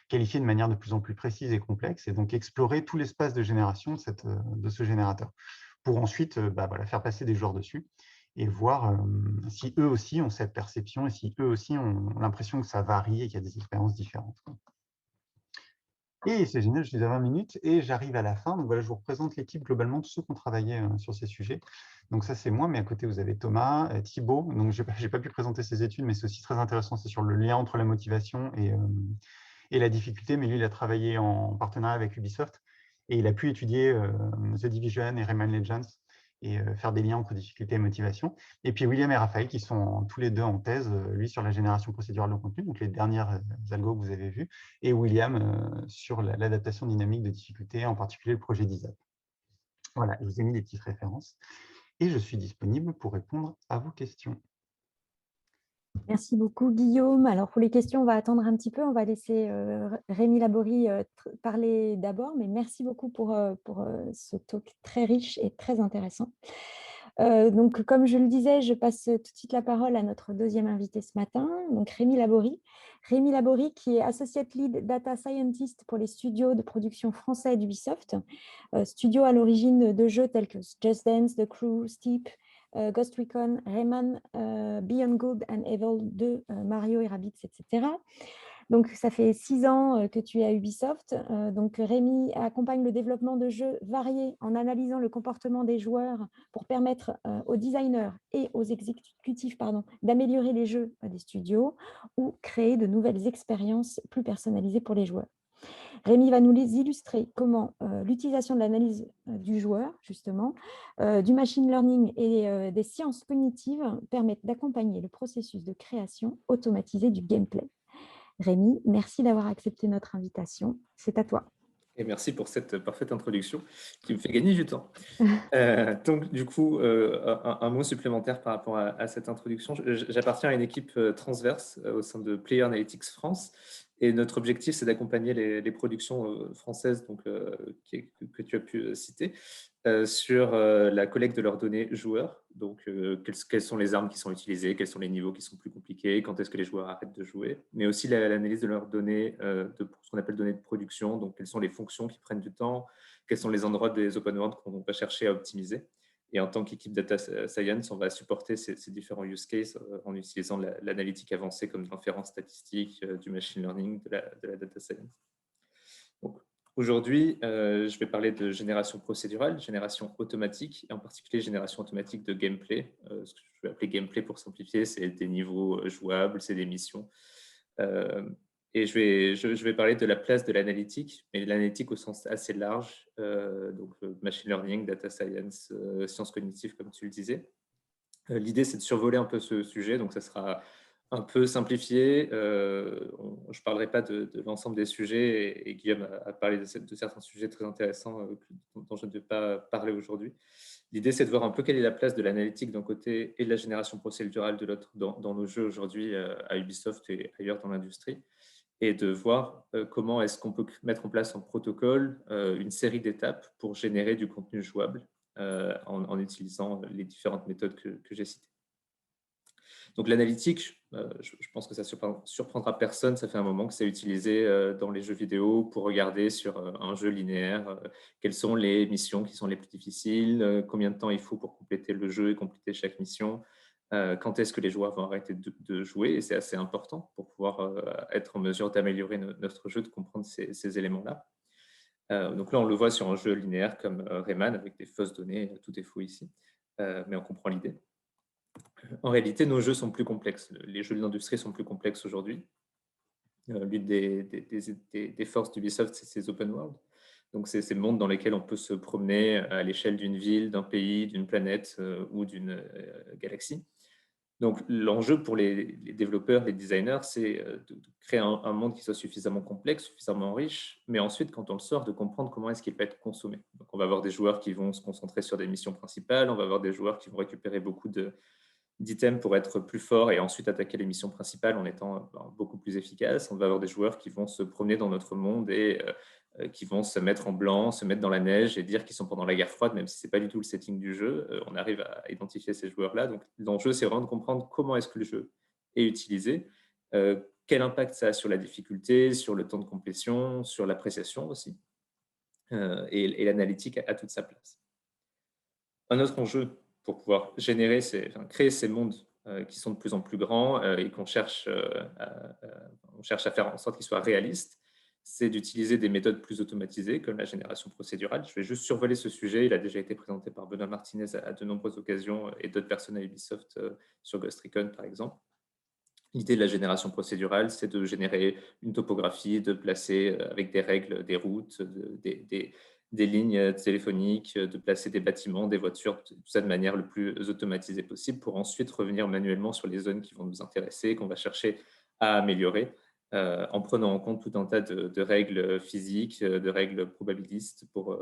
qualifié de manière de plus en plus précise et complexe, et donc explorer tout l'espace de génération de ce générateur, pour ensuite faire passer des joueurs dessus et voir si eux aussi ont cette perception et si eux aussi ont l'impression que ça varie et qu'il y a des expériences différentes. Et c'est génial, je suis à 20 minutes et j'arrive à la fin. Donc voilà, je vous représente l'équipe globalement, tous ceux qui ont travaillé sur ces sujets. Donc ça, c'est moi, mais à côté, vous avez Thomas, Thibaut. Donc, je n'ai pas pu présenter ses études, mais c'est aussi très intéressant. C'est sur le lien entre la motivation et la difficulté. Mais lui, il a travaillé en partenariat avec Ubisoft et il a pu étudier The Division et Rayman Legends et faire des liens entre difficulté et motivation. Et puis William et Raphaël qui sont tous les deux en thèse, lui sur la génération procédurale de contenu, donc les dernières algos que vous avez vues, et William sur l'adaptation dynamique de difficulté, en particulier le projet d'ISAP. Voilà, je vous ai mis des petites références et je suis disponible pour répondre à vos questions. Merci beaucoup, Guillaume. Alors, pour les questions, on va attendre un petit peu. On va laisser Rémi Laborie parler d'abord, mais merci beaucoup pour ce talk très riche et très intéressant. Donc, comme je le disais, je passe tout de suite la parole à notre deuxième invité ce matin, donc Rémi Laborie. Rémi Laborie, qui est Associate Lead Data Scientist pour les studios de production français d'Ubisoft, studio à l'origine de jeux tels que Just Dance, The Crew, Steep, Ghost Recon, Rayman, Beyond Good and Evil 2, Mario et Rabbids, etc. Donc, ça fait 6 ans que tu es à Ubisoft. Donc, Rémi accompagne le développement de jeux variés en analysant le comportement des joueurs pour permettre aux designers et aux exécutifs d'améliorer les jeux des studios ou créer de nouvelles expériences plus personnalisées pour les joueurs. Rémi va nous les illustrer comment l'utilisation de l'analyse du joueur, justement, du machine learning et des sciences cognitives permettent d'accompagner le processus de création automatisé du gameplay. Rémi, merci d'avoir accepté notre invitation. C'est à toi. Et merci pour cette parfaite introduction qui me fait gagner du temps. Donc, du coup, un mot supplémentaire par rapport à cette introduction. J'appartiens à une équipe transverse au sein de Player Analytics France. Et notre objectif, c'est d'accompagner les productions françaises donc, que tu as pu citer sur la collecte de leurs données joueurs. Donc, quelles sont les armes qui sont utilisées, quels sont les niveaux qui sont plus compliqués, quand est-ce que les joueurs arrêtent de jouer, mais aussi l'analyse de leurs données, de ce qu'on appelle données de production. Donc, quelles sont les fonctions qui prennent du temps, quels sont les endroits des open world qu'on va chercher à optimiser. Et en tant qu'équipe data science, on va supporter ces différents use cases en utilisant l'analytique avancée comme l'inférence statistique, du machine learning, de la data science. Donc, aujourd'hui, je vais parler de génération procédurale, génération automatique, et en particulier génération automatique de gameplay. Ce que je vais appeler gameplay pour simplifier, c'est des niveaux jouables, c'est des missions. Et je vais parler de la place de l'analytique, mais l'analytique au sens assez large, donc machine learning, data science, sciences cognitives, comme tu le disais. L'idée, c'est de survoler un peu ce sujet, donc ça sera un peu simplifié. Je ne parlerai pas de l'ensemble des sujets, et Guillaume a parlé de certains sujets très intéressants dont je ne vais pas parler aujourd'hui. L'idée, c'est de voir un peu quelle est la place de l'analytique d'un côté et de la génération procédurale de l'autre dans nos jeux aujourd'hui à Ubisoft et ailleurs dans l'industrie, et de voir comment est-ce qu'on peut mettre en place un protocole, une série d'étapes pour générer du contenu jouable en utilisant les différentes méthodes que j'ai citées. Donc l'analytique, je pense que ça surprendra personne, ça fait un moment que c'est utilisé dans les jeux vidéo pour regarder sur un jeu linéaire quelles sont les missions qui sont les plus difficiles, combien de temps il faut pour compléter le jeu et compléter chaque mission, quand est-ce que les joueurs vont arrêter de jouer, et c'est assez important pour pouvoir être en mesure d'améliorer notre jeu, de comprendre ces éléments-là. Donc là, on le voit sur un jeu linéaire comme Rayman, avec des fausses données, tout est faux ici, mais on comprend l'idée. En réalité, nos jeux sont plus complexes. Les jeux de l'industrie sont plus complexes aujourd'hui. L'une des forces d'Ubisoft, c'est ces open world. Donc, c'est ces mondes dans lesquels on peut se promener à l'échelle d'une ville, d'un pays, d'une planète ou d'une galaxie. Donc, l'enjeu pour les développeurs, les designers, c'est de créer un monde qui soit suffisamment complexe, suffisamment riche, mais ensuite, quand on le sort, de comprendre comment est-ce qu'il peut être consommé. Donc, on va avoir des joueurs qui vont se concentrer sur des missions principales, on va avoir des joueurs qui vont récupérer beaucoup d'items pour être plus forts et ensuite attaquer les missions principales en étant beaucoup plus efficace. On va avoir des joueurs qui vont se promener dans notre monde et qui vont se mettre en blanc, se mettre dans la neige et dire qu'ils sont pendant la guerre froide, même si ce n'est pas du tout le setting du jeu. On arrive à identifier ces joueurs-là. Donc, l'enjeu, c'est vraiment de comprendre comment est-ce que le jeu est utilisé, quel impact ça a sur la difficulté, sur le temps de complétion, sur l'appréciation aussi. Et l'analytique a toute sa place. Un autre enjeu pour pouvoir créer ces mondes qui sont de plus en plus grands et qu'on cherche, on cherche à faire en sorte qu'ils soient réalistes, c'est d'utiliser des méthodes plus automatisées comme la génération procédurale. Je vais juste survoler ce sujet. Il a déjà été présenté par Benoît Martinez à de nombreuses occasions et d'autres personnes à Ubisoft sur Ghost Recon, par exemple. L'idée de la génération procédurale, c'est de générer une topographie, de placer avec des règles, des routes, des lignes téléphoniques, de placer des bâtiments, des voitures, tout ça de manière le plus automatisée possible pour ensuite revenir manuellement sur les zones qui vont nous intéresser, qu'on va chercher à améliorer en prenant en compte tout un tas de règles physiques, de règles probabilistes pour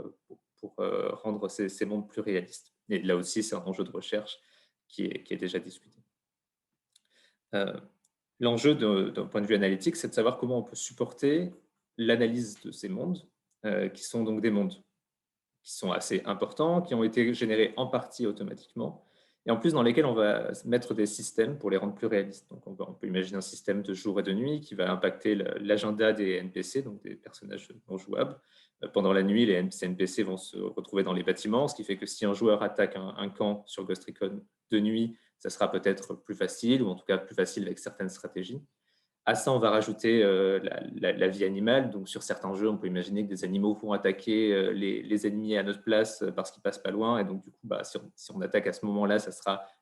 rendre ces mondes plus réalistes. Et là aussi, c'est un enjeu de recherche qui est déjà discuté. L'enjeu d'un point de vue analytique, c'est de savoir comment on peut supporter l'analyse de ces mondes, qui sont donc des mondes qui sont assez importants, qui ont été générés en partie automatiquement, et en plus dans lesquels on va mettre des systèmes pour les rendre plus réalistes. Donc on peut imaginer un système de jour et de nuit qui va impacter l'agenda des NPC, donc des personnages non jouables. Pendant la nuit, les NPC vont se retrouver dans les bâtiments, ce qui fait que si un joueur attaque un camp sur Ghost Recon de nuit, ça sera peut-être plus facile, ou en tout cas plus facile avec certaines stratégies. À ça, on va rajouter la vie animale. Donc, sur certains jeux, on peut imaginer que des animaux vont attaquer les ennemis à notre place parce qu'ils passent pas loin. Et donc, du coup, si on attaque à ce moment-là,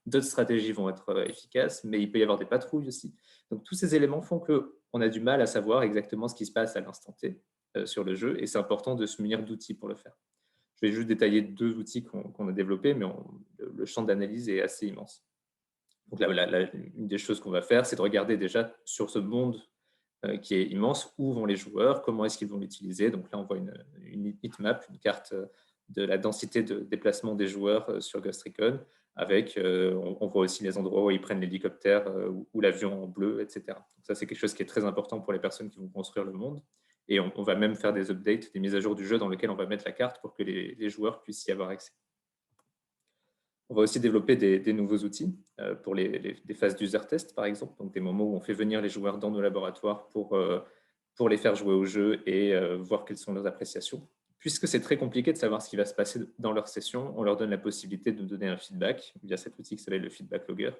d'autres stratégies vont être efficaces, mais il peut y avoir des patrouilles aussi. Donc, tous ces éléments font qu'on a du mal à savoir exactement ce qui se passe à l'instant T sur le jeu. Et c'est important de se munir d'outils pour le faire. Je vais juste détailler 2 outils qu'on a développés, mais le champ d'analyse est assez immense. Donc une des choses qu'on va faire, c'est de regarder déjà sur ce monde qui est immense, où vont les joueurs, comment est-ce qu'ils vont l'utiliser. Donc là, on voit une heatmap, une carte de la densité de déplacement des joueurs sur Ghost Recon, avec, on voit aussi les endroits où ils prennent l'hélicoptère ou l'avion en bleu, etc. Donc ça, c'est quelque chose qui est très important pour les personnes qui vont construire le monde. Et on va même faire des updates, des mises à jour du jeu dans lesquelles on va mettre la carte pour que les joueurs puissent y avoir accès. On va aussi développer des nouveaux outils pour des phases d'user test, par exemple, donc des moments où on fait venir les joueurs dans nos laboratoires pour les faire jouer au jeu et voir quelles sont leurs appréciations. Puisque c'est très compliqué de savoir ce qui va se passer dans leur session, on leur donne la possibilité de nous donner un feedback via cet outil qui s'appelle le feedback logger,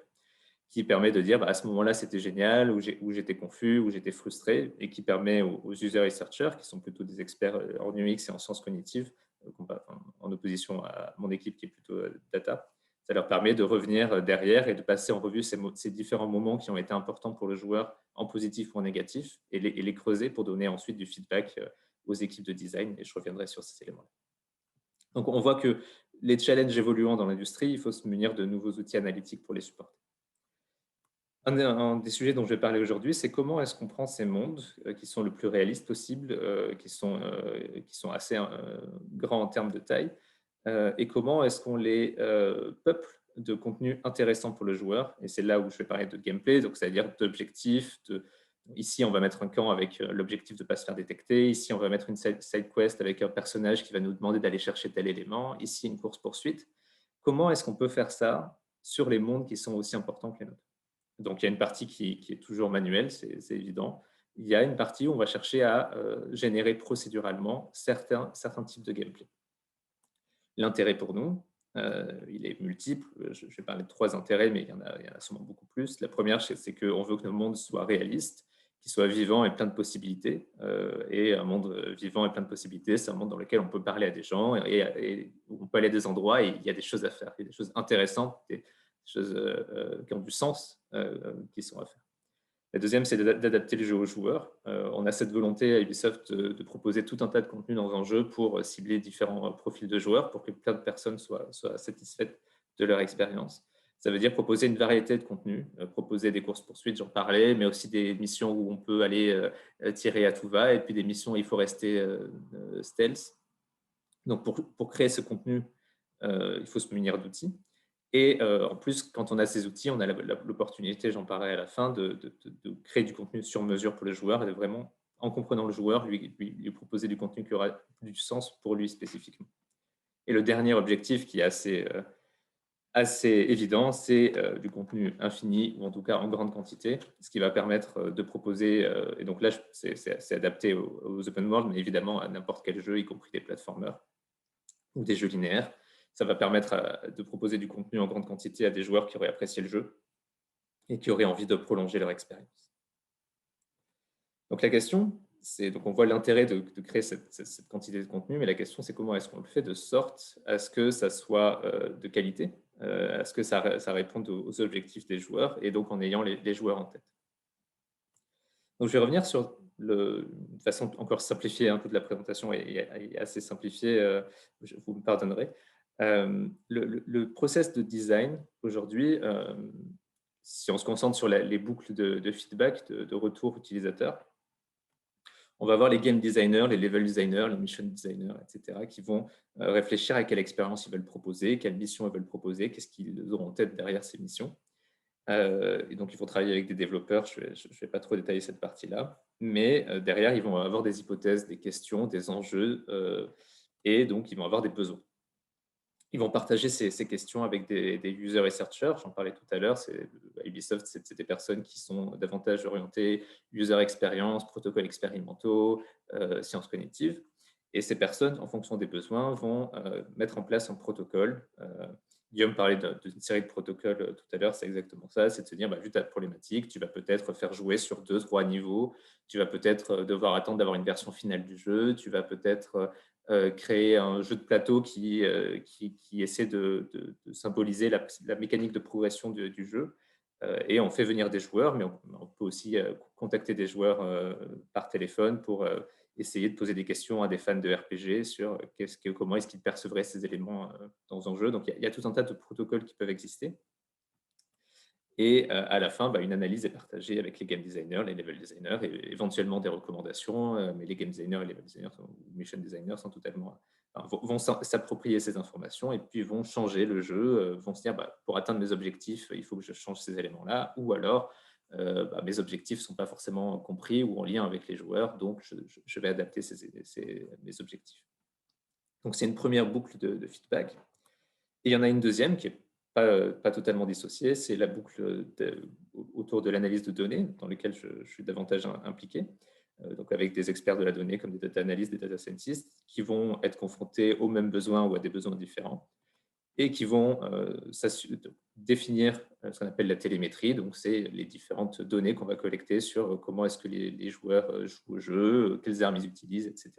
qui permet de dire à ce moment-là, c'était génial, ou j'étais confus, ou j'étais frustré, et qui permet aux user researchers, qui sont plutôt des experts en UX et en sciences cognitives, en opposition à mon équipe qui est plutôt data, ça leur permet de revenir derrière et de passer en revue ces différents moments qui ont été importants pour le joueur en positif ou en négatif et les creuser pour donner ensuite du feedback aux équipes de design. Et je reviendrai sur ces éléments-là. Donc, on voit que les challenges évoluant dans l'industrie, il faut se munir de nouveaux outils analytiques pour les supporter. Un des sujets dont je vais parler aujourd'hui, c'est comment est-ce qu'on prend ces mondes qui sont le plus réalistes possible, qui sont assez grands en termes de taille, et comment est-ce qu'on les peuple de contenu intéressant pour le joueur. Et c'est là où je vais parler de gameplay, donc c'est-à-dire d'objectifs. Ici, on va mettre un camp avec l'objectif de ne pas se faire détecter. Ici, on va mettre une side quest avec un personnage qui va nous demander d'aller chercher tel élément. Ici, une course-poursuite. Comment est-ce qu'on peut faire ça sur les mondes qui sont aussi importants que les nôtres? Donc, il y a une partie qui est toujours manuelle, c'est évident. Il y a une partie où on va chercher à générer procéduralement certains types de gameplay. L'intérêt pour nous, il est multiple. Je vais parler de 3 intérêts, mais il y en a sûrement beaucoup plus. La première, c'est qu'on veut que nos mondes soient réalistes, qu'ils soient vivants et plein de possibilités. Et un monde vivant et plein de possibilités, c'est un monde dans lequel on peut parler à des gens et on peut aller à des endroits et il y a des choses à faire. Il y a des choses intéressantes, des choses qui ont du sens qui sont à faire. La deuxième, c'est d'adapter le jeu aux joueurs. On a cette volonté à Ubisoft de proposer tout un tas de contenus dans un jeu pour cibler différents profils de joueurs, pour que plein de personnes soient satisfaites de leur expérience. Ça veut dire proposer une variété de contenus, proposer des courses-poursuites, j'en parlais, mais aussi des missions où on peut aller tirer à tout va, et puis des missions où il faut rester stealth. Donc, pour créer ce contenu, il faut se munir d'outils. Et en plus, quand on a ces outils, on a l'opportunité, j'en parlerai à la fin, de créer du contenu sur mesure pour le joueur et de vraiment, en comprenant le joueur, lui proposer du contenu qui aura du sens pour lui spécifiquement. Et le dernier objectif qui est assez évident, c'est du contenu infini, ou en tout cas en grande quantité, ce qui va permettre de proposer, et donc là, c'est adapté aux open world, mais évidemment à n'importe quel jeu, y compris des platformers ou des jeux linéaires. Ça va permettre de proposer du contenu en grande quantité à des joueurs qui auraient apprécié le jeu et qui auraient envie de prolonger leur expérience. Donc la question, donc on voit l'intérêt de créer cette quantité de contenu, mais la question, c'est comment est-ce qu'on le fait de sorte à ce que ça soit de qualité, à ce que ça réponde aux objectifs des joueurs, et donc en ayant les joueurs en tête. Donc je vais revenir sur de façon encore simplifiée, toute la présentation est assez simplifiée, vous me pardonnerez. Le process de design aujourd'hui, si on se concentre sur les boucles de feedback, de retour utilisateur, on va avoir les game designers, les level designers, les mission designers, etc., qui vont réfléchir à quelle expérience ils veulent proposer, quelle mission ils veulent proposer, qu'est-ce qu'ils auront en tête derrière ces missions. Et donc, ils vont travailler avec des développeurs. Je ne vais pas trop détailler cette partie-là. Mais derrière, ils vont avoir des hypothèses, des questions, des enjeux, et donc, ils vont avoir des besoins. Ils vont partager ces questions avec des user researchers. J'en parlais tout à l'heure. À Ubisoft, c'est des personnes qui sont davantage orientées user experience, protocoles expérimentaux, sciences cognitives. Et ces personnes, en fonction des besoins, vont mettre en place un protocole Guillaume parlait d'une série de protocoles tout à l'heure, c'est exactement ça, c'est de se dire, vu ta problématique, tu vas peut-être faire jouer sur 2-3 niveaux, tu vas peut-être devoir attendre d'avoir une version finale du jeu, tu vas peut-être créer un jeu de plateau qui essaie de symboliser la mécanique de progression du jeu. Et on fait venir des joueurs, mais on peut aussi contacter des joueurs par téléphone pour essayer de poser des questions à des fans de RPG sur comment est-ce qu'ils percevraient ces éléments dans un jeu. Donc, il y a tout un tas de protocoles qui peuvent exister. Et à la fin, une analyse est partagée avec les game designers, les level designers, et éventuellement des recommandations. Mais les game designers et les level designers, ou mission designers, sont totalement vont s'approprier ces informations et puis vont changer le jeu, vont se dire pour atteindre mes objectifs, il faut que je change ces éléments-là, ou alors mes objectifs ne sont pas forcément compris ou en lien avec les joueurs, donc je vais adapter mes objectifs. Donc c'est une première boucle de feedback. Et il y en a une deuxième qui n'est pas totalement dissociée, c'est la boucle autour de l'analyse de données, dans laquelle je suis davantage impliqué. Donc avec des experts de la donnée comme des data analysts, des data scientists, qui vont être confrontés aux mêmes besoins ou à des besoins différents et qui vont définir ce qu'on appelle la télémétrie. Donc c'est les différentes données qu'on va collecter sur comment est-ce que les joueurs jouent au jeu, quelles armes ils utilisent, etc.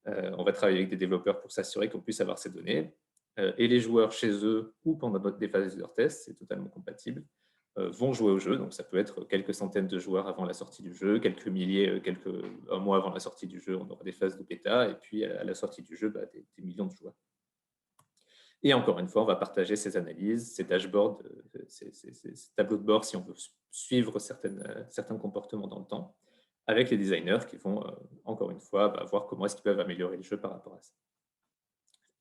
On va travailler avec des développeurs pour s'assurer qu'on puisse avoir ces données. Et les joueurs chez eux ou pendant des phases de test, c'est totalement compatible, vont jouer au jeu. Donc, ça peut être quelques centaines de joueurs avant la sortie du jeu, quelques milliers, un mois avant la sortie du jeu, on aura des phases de bêta, et puis à la sortie du jeu, des millions de joueurs. Et encore une fois, on va partager ces analyses, ces dashboards, ces tableaux de bord si on veut suivre certains comportements dans le temps, avec les designers qui vont, encore une fois, voir comment est-ce qu'ils peuvent améliorer le jeu par rapport à ça.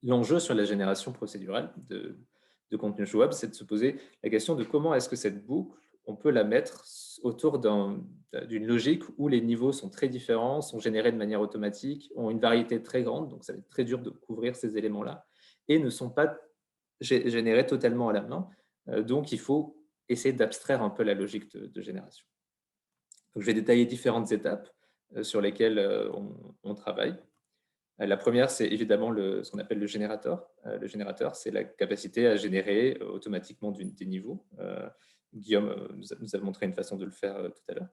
L'enjeu sur la génération procédurale de contenu jouable, c'est de se poser la question de comment est-ce que cette boucle, on peut la mettre autour d'une logique où les niveaux sont très différents, sont générés de manière automatique, ont une variété très grande, donc ça va être très dur de couvrir ces éléments-là, et ne sont pas générés totalement à la main. Donc, il faut essayer d'abstraire un peu la logique de génération. Donc, je vais détailler différentes étapes sur lesquelles on travaille. La première, c'est évidemment ce qu'on appelle le générateur. Le générateur, c'est la capacité à générer automatiquement des niveaux. Guillaume nous a montré une façon de le faire tout à l'heure.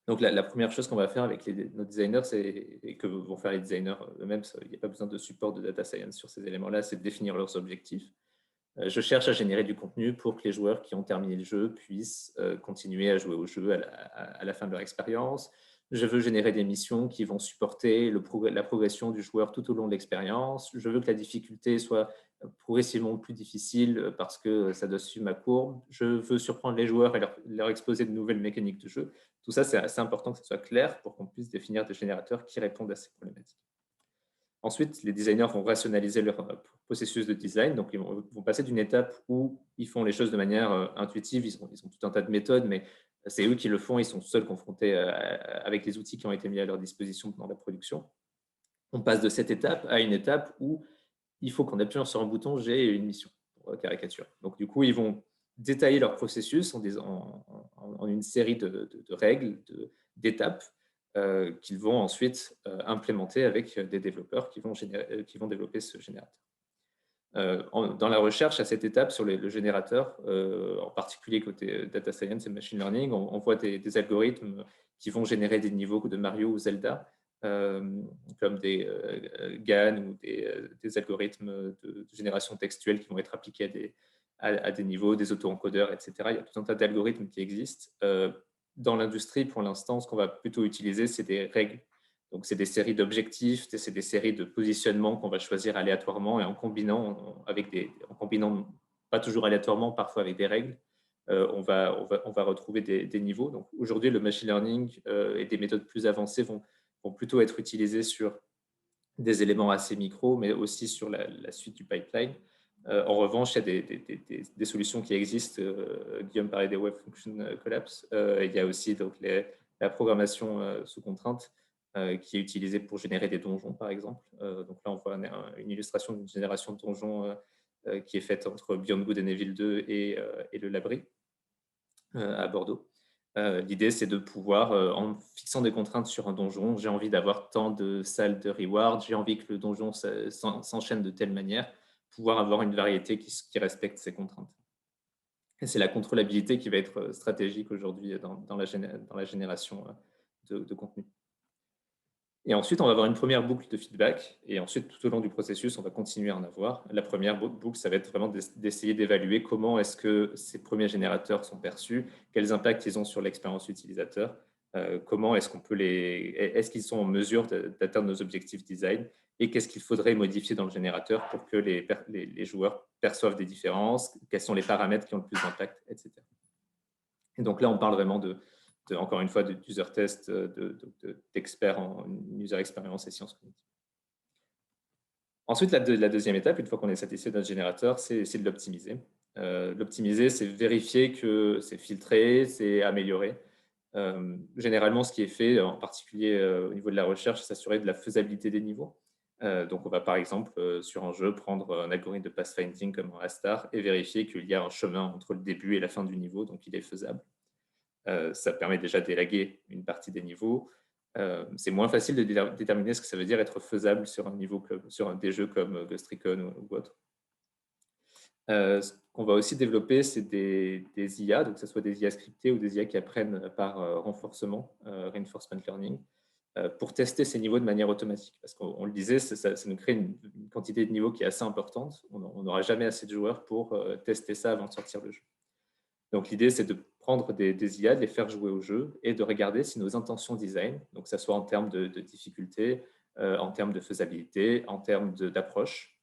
Donc, la première chose qu'on va faire avec nos designers, et que vont faire les designers eux-mêmes, il n'y a pas besoin de support de data science sur ces éléments-là, c'est de définir leurs objectifs. Je cherche à générer du contenu pour que les joueurs qui ont terminé le jeu puissent continuer à jouer au jeu à la fin de leur expérience. Je veux générer des missions qui vont supporter la progression du joueur tout au long de l'expérience. Je veux que la difficulté soit progressivement plus difficile parce que ça doit suivre ma courbe. Je veux surprendre les joueurs et leur exposer de nouvelles mécaniques de jeu. Tout ça, c'est assez important que ce soit clair pour qu'on puisse définir des générateurs qui répondent à ces problématiques. Ensuite, les designers vont rationaliser leur processus de design. Donc, ils vont passer d'une étape où ils font les choses de manière intuitive. Ils ont tout un tas de méthodes, mais c'est eux qui le font. Ils sont seuls confrontés avec les outils qui ont été mis à leur disposition dans la production. On passe de cette étape à une étape où il faut qu'en appuyant sur un bouton, j'ai une mission, pour caricature. Donc, du coup, ils vont détailler leur processus en une série de règles, d'étapes, qu'ils vont ensuite implémenter avec des développeurs qui vont développer ce générateur. Dans la recherche à cette étape sur le générateur, en particulier côté data science et machine learning, on voit des algorithmes qui vont générer des niveaux de Mario ou Zelda, comme des GAN ou des algorithmes de génération textuelle qui vont être appliqués à des niveaux, des auto-encodeurs, etc. Il y a tout un tas d'algorithmes qui existent. Dans l'industrie, pour l'instant, ce qu'on va plutôt utiliser, c'est des règles. Donc, c'est des séries d'objectifs, c'est des séries de positionnements qu'on va choisir aléatoirement et en combinant pas toujours aléatoirement, parfois avec des règles, on va retrouver des niveaux. Donc, aujourd'hui, le machine learning et des méthodes plus avancées vont plutôt être utilisées sur des éléments assez micros, mais aussi sur la suite du pipeline. En revanche, il y a des solutions qui existent. Guillaume parlait des Web Function Collapse. Il y a aussi donc, la programmation sous contrainte qui est utilisée pour générer des donjons, par exemple. Donc là, on voit une illustration d'une génération de donjons qui est faite entre Beyond Good and Evil 2 et le Labri à Bordeaux. L'idée, c'est de pouvoir, en fixant des contraintes sur un donjon, j'ai envie d'avoir tant de salles de reward, j'ai envie que le donjon s'enchaîne de telle manière, pouvoir avoir une variété qui respecte ces contraintes. Et c'est la contrôlabilité qui va être stratégique aujourd'hui dans la génération de contenu. Et ensuite, on va avoir une première boucle de feedback. Et ensuite, tout au long du processus, on va continuer à en avoir. La première boucle, ça va être vraiment d'essayer d'évaluer comment est-ce que ces premiers générateurs sont perçus, quels impacts ils ont sur l'expérience utilisateur, comment est-ce qu'on peut est-ce qu'ils sont en mesure d'atteindre nos objectifs design et qu'est-ce qu'il faudrait modifier dans le générateur pour que les joueurs perçoivent des différences, quels sont les paramètres qui ont le plus d'impact, etc. Et donc là, on parle vraiment encore une fois, d'user test, d'experts en user experience et sciences cognitives. Ensuite, la deuxième étape, une fois qu'on est satisfait de notre générateur, c'est essayer de l'optimiser. L'optimiser, c'est vérifier que c'est filtré, c'est amélioré. Généralement, ce qui est fait, en particulier au niveau de la recherche, c'est s'assurer de la faisabilité des niveaux. Donc, on va par exemple, sur un jeu, prendre un algorithme de pathfinding comme un Astar et vérifier qu'il y a un chemin entre le début et la fin du niveau, donc il est faisable. Ça permet déjà d'élaguer une partie des niveaux. C'est moins facile de déterminer ce que ça veut dire être faisable sur un niveau, sur des jeux comme Ghost Recon ou autre. Ce qu'on va aussi développer, c'est des IA, donc que ce soit des IA scriptées ou des IA qui apprennent par renforcement, reinforcement learning, pour tester ces niveaux de manière automatique. Parce qu'on le disait, ça nous crée une quantité de niveaux qui est assez importante. On n'aura jamais assez de joueurs pour tester ça avant de sortir le jeu. Donc, l'idée, c'est de prendre des IA, de les faire jouer au jeu et de regarder si nos intentions design, donc que ce soit en termes de difficulté, en termes de faisabilité, en termes d'approche,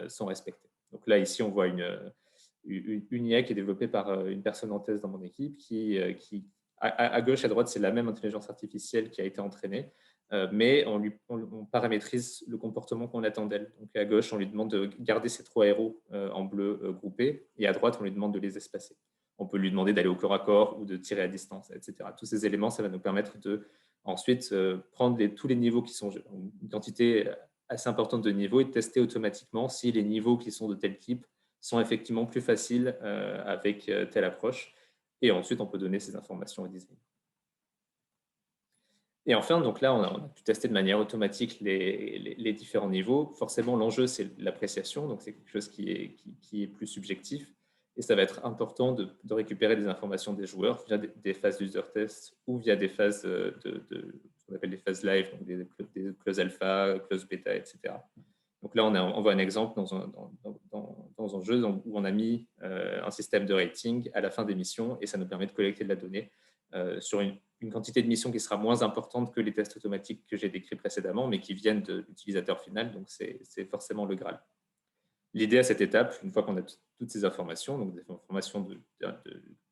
sont respectées. Donc là, ici, on voit une IA qui est développée par une personne en thèse dans mon équipe qui à gauche, à droite, c'est la même intelligence artificielle qui a été entraînée, mais on paramétrise le comportement qu'on attend d'elle. Donc à gauche, on lui demande de garder ses 3 héros en bleu groupés et à droite, on lui demande de les espacer. On peut lui demander d'aller au corps à corps ou de tirer à distance, etc. Tous ces éléments, ça va nous permettre de ensuite prendre tous les niveaux qui sont une quantité assez importante de niveaux et de tester automatiquement si les niveaux qui sont de tel type sont effectivement plus faciles avec telle approche. Et ensuite, on peut donner ces informations au design. Et enfin, donc là, on a pu tester de manière automatique les différents niveaux. Forcément, l'enjeu, c'est l'appréciation. Donc, c'est quelque chose qui est plus subjectif. Et ça va être important de récupérer des informations des joueurs via des phases d'user test ou via des phases ce qu'on appelle des phases live, donc des close alpha, close bêta, etc. Donc là, on voit un exemple dans un jeu où on a mis un système de rating à la fin des missions et ça nous permet de collecter de la donnée sur une quantité de missions qui sera moins importante que les tests automatiques que j'ai décrits précédemment, mais qui viennent de l'utilisateur final. Donc, c'est forcément le Graal. L'idée à cette étape, une fois qu'on a toutes ces informations, donc des informations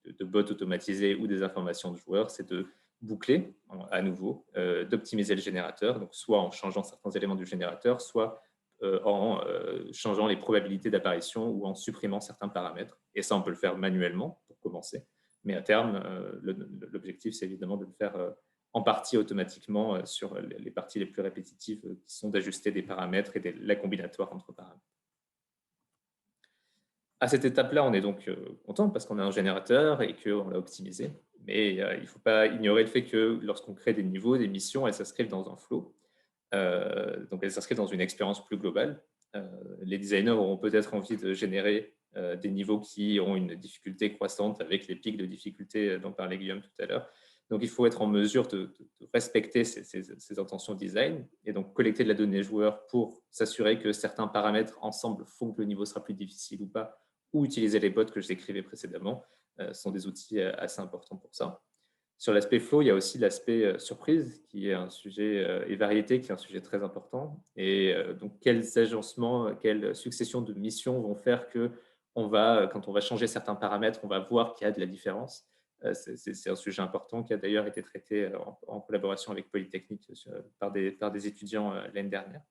de bots automatisés ou des informations de joueurs, c'est de boucler à nouveau, d'optimiser le générateur, donc soit en changeant certains éléments du générateur, soit en changeant les probabilités d'apparition ou en supprimant certains paramètres. Et ça, on peut le faire manuellement pour commencer. Mais à terme, l'objectif, c'est évidemment de le faire en partie automatiquement sur les parties les plus répétitives qui sont d'ajuster des paramètres et la combinatoire entre paramètres. À cette étape-là, on est donc content parce qu'on a un générateur et qu'on l'a optimisé. Mais il ne faut pas ignorer le fait que lorsqu'on crée des niveaux, des missions, elles s'inscrivent dans un flow. Donc, elles s'inscrivent dans une expérience plus globale. Les designers auront peut-être envie de générer des niveaux qui ont une difficulté croissante avec les pics de difficulté dont parlait Guillaume tout à l'heure. Donc, il faut être en mesure de respecter ces intentions design et donc collecter de la donnée joueur pour s'assurer que certains paramètres ensemble font que le niveau sera plus difficile ou pas, ou utiliser les bots que je décrivais précédemment sont des outils assez importants pour ça. Sur l'aspect flow, il y a aussi l'aspect surprise qui est un sujet, et variété qui est un sujet très important. Et donc, quels agencements, quelle succession de missions vont faire que quand on va changer certains paramètres, on va voir qu'il y a de la différence. C'est un sujet important qui a d'ailleurs été traité en collaboration avec Polytechnique par des étudiants l'année dernière.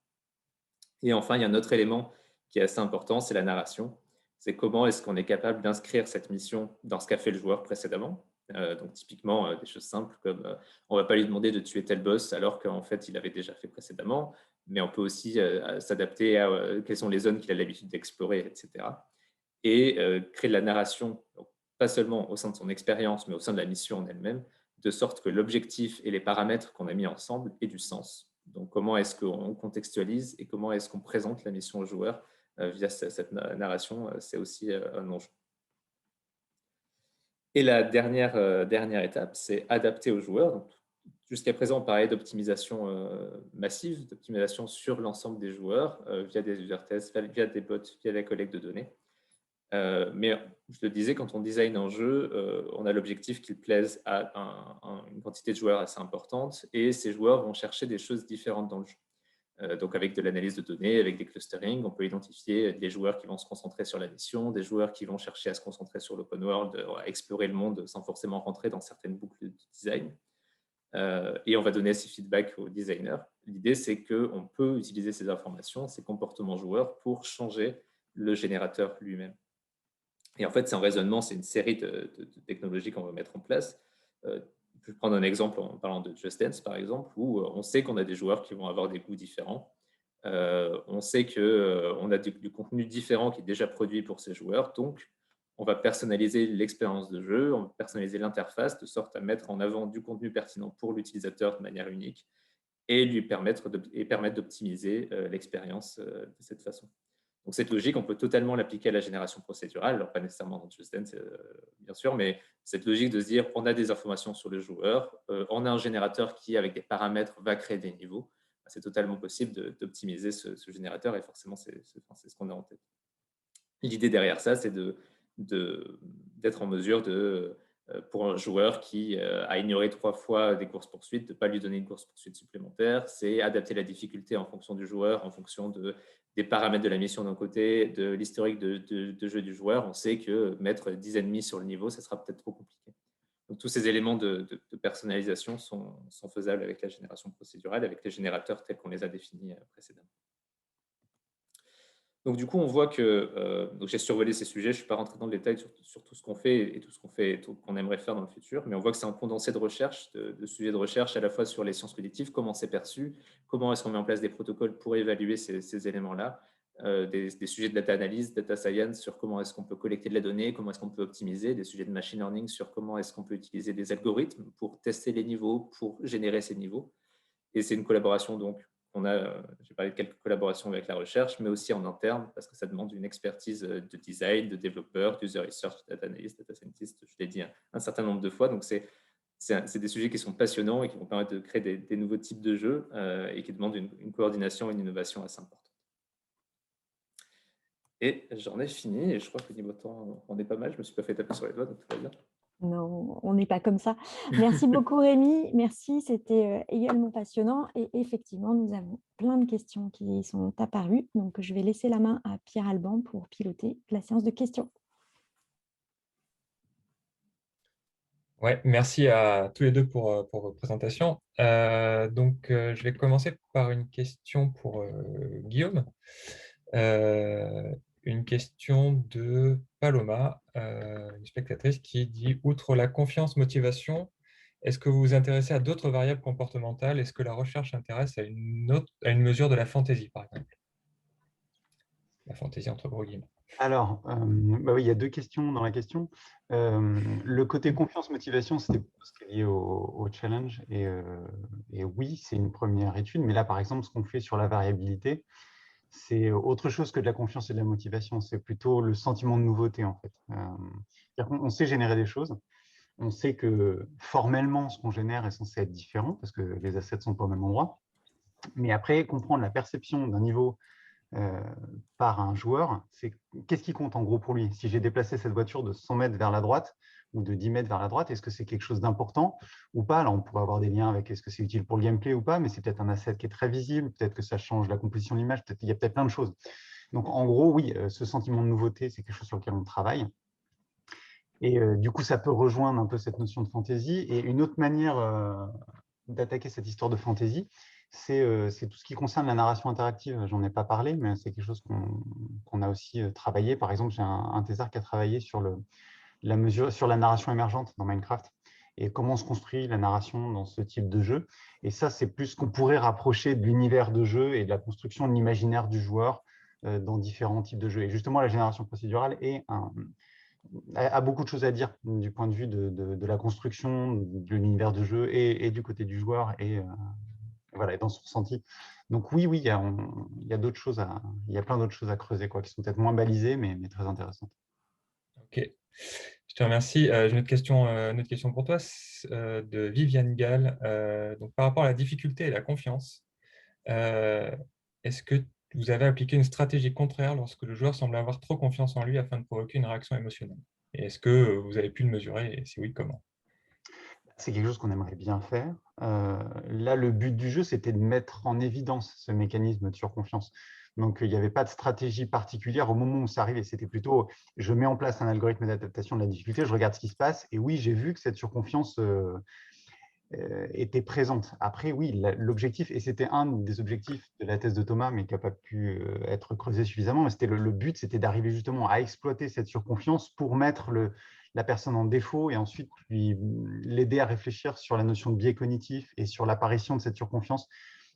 Et enfin, il y a un autre élément qui est assez important, c'est la narration. C'est comment est-ce qu'on est capable d'inscrire cette mission dans ce qu'a fait le joueur précédemment. Donc typiquement, des choses simples comme on ne va pas lui demander de tuer tel boss alors qu'en fait, il l'avait déjà fait précédemment, mais on peut aussi s'adapter à quelles sont les zones qu'il a l'habitude d'explorer, etc. Et créer de la narration, donc, pas seulement au sein de son expérience, mais au sein de la mission en elle-même, de sorte que l'objectif et les paramètres qu'on a mis ensemble aient du sens. Donc, comment est-ce qu'on contextualise et comment est-ce qu'on présente la mission au joueur via cette narration, c'est aussi un enjeu. Et la dernière étape, c'est adapter aux joueurs. Jusqu'à présent, on parlait d'optimisation massive, d'optimisation sur l'ensemble des joueurs via des user tests, via des bots, via la collecte de données. Mais je le disais, quand on design un jeu, on a l'objectif qu'il plaise à une quantité de joueurs assez importante et ces joueurs vont chercher des choses différentes dans le jeu. Donc, avec de l'analyse de données, avec des clusterings, on peut identifier des joueurs qui vont se concentrer sur la mission, des joueurs qui vont chercher à se concentrer sur l'open world, à explorer le monde sans forcément rentrer dans certaines boucles de design. Et on va donner ces feedbacks aux designers. L'idée, c'est qu'on peut utiliser ces informations, ces comportements joueurs pour changer le générateur lui-même. Et en fait, c'est un raisonnement, c'est une série de technologies qu'on va mettre en place. Je vais prendre un exemple en parlant de Just Dance, par exemple, où on sait qu'on a des joueurs qui vont avoir des goûts différents. On sait qu'on a du contenu différent qui est déjà produit pour ces joueurs. Donc, on va personnaliser l'expérience de jeu, on va personnaliser l'interface de sorte à mettre en avant du contenu pertinent pour l'utilisateur de manière unique et lui permettre d'optimiser l'expérience de cette façon. Donc, cette logique, on peut totalement l'appliquer à la génération procédurale, alors pas nécessairement dans Just Dance, bien sûr, mais cette logique de se dire, on a des informations sur le joueur, on a un générateur qui, avec des paramètres, va créer des niveaux. C'est totalement possible d'optimiser ce générateur et forcément, c'est ce qu'on a en tête. L'idée derrière ça, c'est d'être en mesure pour un joueur qui a ignoré 3 fois des courses-poursuites, de ne pas lui donner une course-poursuite supplémentaire. C'est adapter la difficulté en fonction du joueur, en fonction des paramètres de la mission d'un côté, de l'historique de jeu du joueur. On sait que mettre 10 ennemis sur le niveau, ça sera peut-être trop compliqué. Donc, tous ces éléments de personnalisation sont faisables avec la génération procédurale, avec les générateurs tels qu'on les a définis précédemment. Donc, du coup, on voit que donc j'ai survolé ces sujets, je ne suis pas rentré dans le détail sur tout ce qu'on fait et tout ce qu'on fait et tout qu'on aimerait faire dans le futur, mais on voit que c'est un condensé de recherche, de sujets de recherche à la fois sur les sciences cognitives, comment c'est perçu, comment est-ce qu'on met en place des protocoles pour évaluer ces éléments-là, des sujets de data analyse, data science sur comment est-ce qu'on peut collecter de la donnée, comment est-ce qu'on peut optimiser, des sujets de machine learning sur comment est-ce qu'on peut utiliser des algorithmes pour tester les niveaux, pour générer ces niveaux. Et c'est une collaboration donc. J'ai parlé de quelques collaborations avec la recherche, mais aussi en interne, parce que ça demande une expertise de design, de développeur, d'user research, data analyst, data scientist, je l'ai dit un certain nombre de fois. Donc, c'est des sujets qui sont passionnants et qui vont permettre de créer des nouveaux types de jeux et qui demandent une coordination et une innovation assez importante. Et j'en ai fini, et je crois que niveau temps, on est pas mal. Je ne me suis pas fait taper sur les doigts, donc tout va bien. Non, on n'est pas comme ça. Merci beaucoup Rémi, merci, c'était également passionnant et effectivement, nous avons plein de questions qui sont apparues. Donc, je vais laisser la main à Pierre Alban pour piloter la séance de questions. Ouais, merci à tous les deux pour vos présentations. Je vais commencer par une question pour Guillaume. Une question de Paloma, une spectatrice qui dit « Outre la confiance-motivation, est-ce que vous vous intéressez à d'autres variables comportementales? Est-ce que la recherche s'intéresse à une mesure de la fantaisie, par exemple ?» La fantaisie entre gros guillemets. Alors, oui, il y a 2 questions dans la question. Le côté confiance-motivation, c'était ce qui est lié au challenge. Et oui, c'est une première étude. Mais là, par exemple, ce qu'on fait sur la variabilité, c'est autre chose que de la confiance et de la motivation. C'est plutôt le sentiment de nouveauté, en fait. On sait générer des choses. On sait que formellement, ce qu'on génère est censé être différent parce que les assets sont pas au même endroit. Mais après, comprendre la perception d'un niveau par un joueur, c'est qu'est-ce qui compte en gros pour lui? Si j'ai déplacé cette voiture de 100 mètres vers la droite ou de 10 mètres vers la droite, est-ce que c'est quelque chose d'important ou pas? Là, on pourrait avoir des liens avec est-ce que c'est utile pour le gameplay ou pas, mais c'est peut-être un asset qui est très visible, peut-être que ça change la composition de l'image, il y a peut-être plein de choses. Donc, en gros, oui, ce sentiment de nouveauté, c'est quelque chose sur lequel on travaille. Et du coup, ça peut rejoindre un peu cette notion de fantaisie. Et une autre manière d'attaquer cette histoire de fantaisie, c'est tout ce qui concerne la narration interactive. J'en ai pas parlé, mais c'est quelque chose qu'on a aussi travaillé. Par exemple, j'ai un thésard qui a travaillé sur la narration émergente dans Minecraft et comment se construit la narration dans ce type de jeu. Et ça, c'est plus ce qu'on pourrait rapprocher de l'univers de jeu et de la construction de l'imaginaire du joueur dans différents types de jeux. Et justement, la génération procédurale a beaucoup de choses à dire du point de vue de la construction de l'univers de jeu et du côté du joueur et voilà, et dans son ressenti. Donc oui, il y a d'autres choses il y a plein d'autres choses à creuser, quoi, qui sont peut-être moins balisées, mais très intéressantes. Ok, je te remercie. J'ai une autre question pour toi de Viviane Gall. Donc, par rapport à la difficulté et la confiance, euh, est-ce que vous avez appliqué une stratégie contraire lorsque le joueur semble avoir trop confiance en lui afin de provoquer une réaction émotionnelle? Et est-ce que vous avez pu le mesurer et si oui, comment? C'est quelque chose qu'on aimerait bien faire. Là, le but du jeu, c'était de mettre en évidence ce mécanisme de surconfiance. Donc, il n'y avait pas de stratégie particulière au moment où ça arrivait. C'était plutôt, je mets en place un algorithme d'adaptation de la difficulté, je regarde ce qui se passe, et oui, j'ai vu que cette surconfiance était présente. Après, oui, l'objectif, et c'était un des objectifs de la thèse de Thomas, mais qui n'a pas pu être creusé suffisamment, mais c'était le but, c'était d'arriver justement à exploiter cette surconfiance pour mettre la personne en défaut et ensuite l'aider à réfléchir sur la notion de biais cognitif et sur l'apparition de cette surconfiance.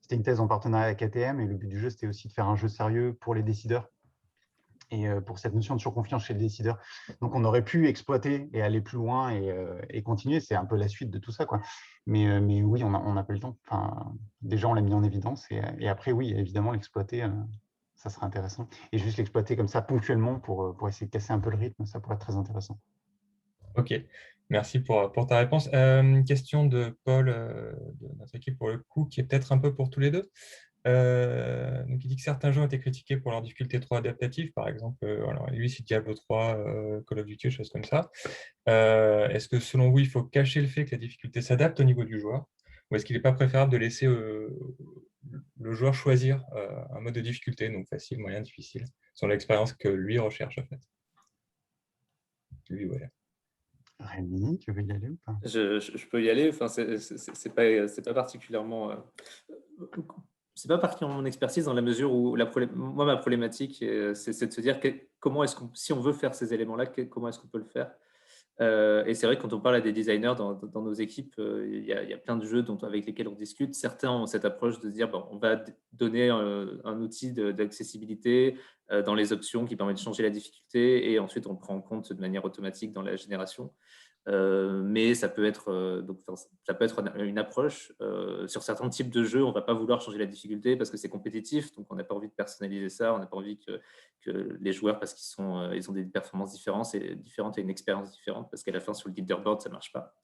C'était une thèse en partenariat avec ATM, et le but du jeu, c'était aussi de faire un jeu sérieux pour les décideurs et pour cette notion de surconfiance chez le décideur. Donc, on aurait pu exploiter et aller plus loin et continuer. C'est un peu la suite de tout ça, quoi. Mais oui, on n'a pas le temps. Enfin, déjà, on l'a mis en évidence. Et après, oui, évidemment, l'exploiter, ça serait intéressant. Et juste l'exploiter comme ça, ponctuellement, pour essayer de casser un peu le rythme, ça pourrait être très intéressant. Ok, merci pour ta réponse. Question de Paul, de notre équipe pour le coup, qui est peut-être un peu pour tous les deux. Donc il dit que certains jeux ont été critiqués pour leur difficulté trop adaptative, par exemple, alors lui c'est Diablo 3, Call of Duty, choses comme ça. Est-ce que selon vous, il faut cacher le fait que la difficulté s'adapte au niveau du joueur, ou est-ce qu'il n'est pas préférable de laisser le joueur choisir un mode de difficulté, donc facile, moyen, difficile, selon l'expérience que lui recherche en fait? Lui, voilà. Rémi, tu veux y aller ou pas? Je peux y aller. Enfin, c'est pas particulièrement. C'est pas particulièrement mon expertise dans la mesure où moi, ma problématique, c'est de se dire comment est-ce qu'on, si on veut faire ces éléments-là, comment est-ce qu'on peut le faire. Et c'est vrai que quand on parle à des designers dans nos équipes, il y a plein de jeux avec lesquels on discute. Certains ont cette approche de se dire bon, on va donner un outil d'accessibilité dans les options qui permet de changer la difficulté et ensuite on le prend en compte de manière automatique dans la génération. Mais ça peut être, ça peut être une approche. Sur certains types de jeux, on ne va pas vouloir changer la difficulté parce que c'est compétitif, donc on n'a pas envie de personnaliser ça, on n'a pas envie que les joueurs, parce ils ont des performances différentes et une expérience différente, parce qu'à la fin, sur le leaderboard, ça ne marche pas.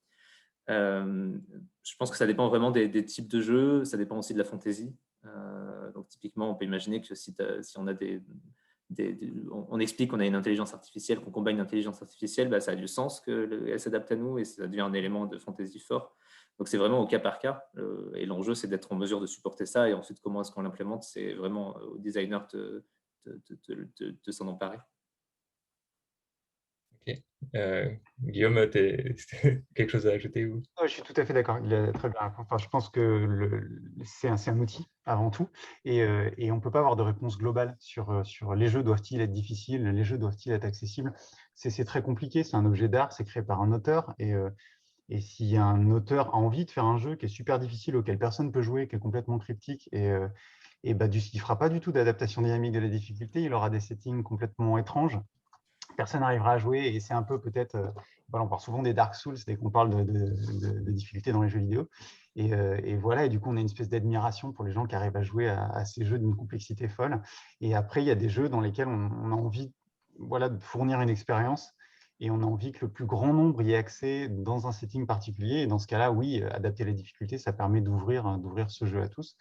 Je pense que ça dépend vraiment des types de jeux, ça dépend aussi de la fantaisie. Donc typiquement, on peut imaginer que si on a on explique qu'on a une intelligence artificielle, qu'on combine une intelligence artificielle, ça a du sens qu'elle s'adapte à nous et ça devient un élément de fantaisie fort. Donc c'est vraiment au cas par cas. Et l'enjeu, c'est d'être en mesure de supporter ça. Et ensuite, comment est-ce qu'on l'implémente? C'est vraiment au designer de s'en emparer. Ok. Guillaume, quelque chose à ajouter ou... Je suis tout à fait d'accord. Il a très bien répondu. Enfin, je pense que c'est un outil avant tout, et on ne peut pas avoir de réponse globale sur les jeux doivent-ils être difficiles, les jeux doivent-ils être accessibles. C'est très compliqué. C'est un objet d'art, c'est créé par un auteur, et si un auteur a envie de faire un jeu qui est super difficile, auquel personne ne peut jouer, qui est complètement cryptique, il ne fera pas du tout d'adaptation dynamique de la difficulté, il aura des settings complètement étranges. Personne n'arrivera à jouer, et c'est un peu peut-être, voilà, on parle souvent des Dark Souls dès qu'on parle de difficultés dans les jeux vidéo, et voilà, et du coup on a une espèce d'admiration pour les gens qui arrivent à jouer à ces jeux d'une complexité folle. Et après il y a des jeux dans lesquels on a envie, voilà, de fournir une expérience, et on a envie que le plus grand nombre y ait accès dans un setting particulier, et dans ce cas-là, oui, adapter les difficultés, ça permet d'ouvrir ce jeu à tous.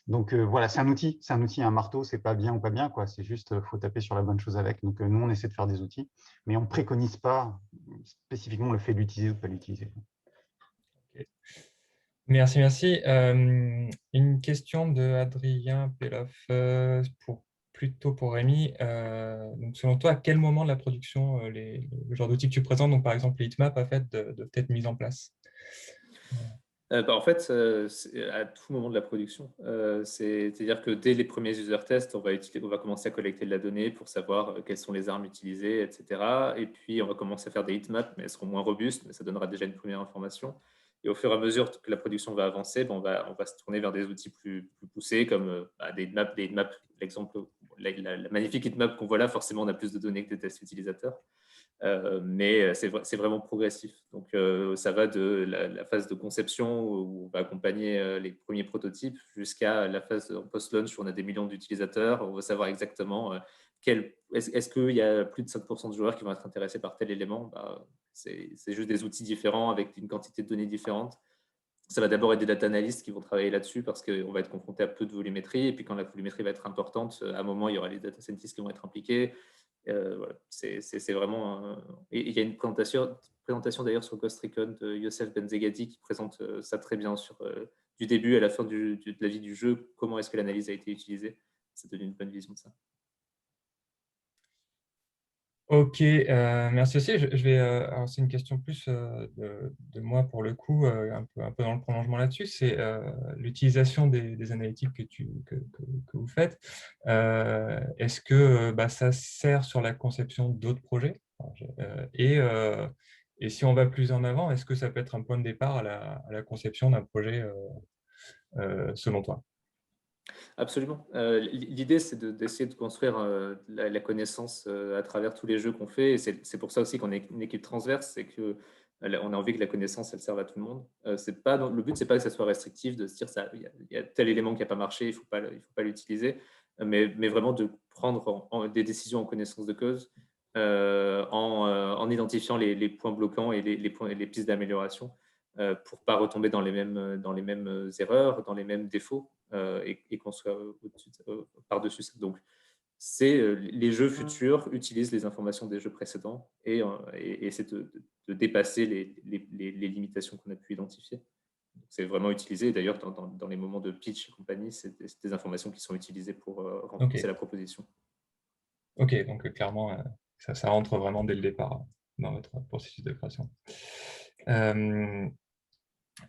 Donc voilà, c'est un outil, un marteau, c'est pas bien ou pas bien, quoi. C'est juste, faut taper sur la bonne chose avec. Donc nous, on essaie de faire des outils, mais on ne préconise pas spécifiquement le fait de l'utiliser ou de ne pas l'utiliser. Okay. Merci, merci. Une question de Adrien Peloff, plutôt pour Rémi. Donc selon toi, à quel moment de la production le genre d'outils que tu présentes, donc par exemple les heatmaps, a fait de être mis en place? En fait, c'est à tout moment de la production. C'est-à-dire que dès les premiers user tests, on va commencer à collecter de la donnée pour savoir quelles sont les armes utilisées, etc. Et puis, on va commencer à faire des heatmaps, mais elles seront moins robustes, mais ça donnera déjà une première information. Et au fur et à mesure que la production va avancer, on va se tourner vers des outils plus poussés, comme des heatmaps. L'exemple, la magnifique heatmap qu'on voit là, forcément, on a plus de données que des tests utilisateurs. mais c'est vraiment progressif. Donc, ça va de la phase de conception où on va accompagner les premiers prototypes jusqu'à la phase en post-launch où on a des millions d'utilisateurs. On va savoir exactement est-ce qu'il y a plus de 5% de joueurs qui vont être intéressés par tel élément. C'est juste des outils différents avec une quantité de données différentes. Ça va d'abord être des data analysts qui vont travailler là-dessus parce qu'on va être confronté à peu de volumétrie. Et puis, quand la volumétrie va être importante, à un moment, il y aura les data scientists qui vont être impliqués. Voilà, c'est vraiment… Et il y a une présentation d'ailleurs sur Ghost Recon de Youssef Benzegadi qui présente ça très bien sur du début à la fin de la vie du jeu, comment est-ce que l'analyse a été utilisée. Ça donne une bonne vision de ça. Ok, merci aussi. Je vais, alors c'est une question plus de moi pour le coup, un peu dans le prolongement là-dessus. C'est l'utilisation des analytiques que vous faites. Est-ce que ça sert sur la conception d'autres projets? Et si on va plus en avant, est-ce que ça peut être un point de départ à la conception d'un projet selon toi? Absolument. L'idée, c'est d'essayer de construire la connaissance à travers tous les jeux qu'on fait. Et c'est pour ça aussi qu'on est une équipe transverse, c'est qu'on a envie que la connaissance, elle serve à tout le monde. Le but, c'est pas que ça soit restrictif, de se dire il y a tel élément qui n'a pas marché, il faut pas l'utiliser, mais vraiment de prendre des décisions en connaissance de cause, en identifiant les points bloquants et les pistes d'amélioration pour ne pas retomber dans les mêmes erreurs, dans les mêmes défauts. Et qu'on soit par-dessus ça. Donc, les jeux futurs utilisent les informations des jeux précédents et essaient de dépasser les limitations qu'on a pu identifier. C'est vraiment utilisé. D'ailleurs, dans les moments de pitch et compagnie, c'est des informations qui sont utilisées pour renforcer la proposition. Ok, donc clairement, ça rentre vraiment dès le départ dans votre processus de création.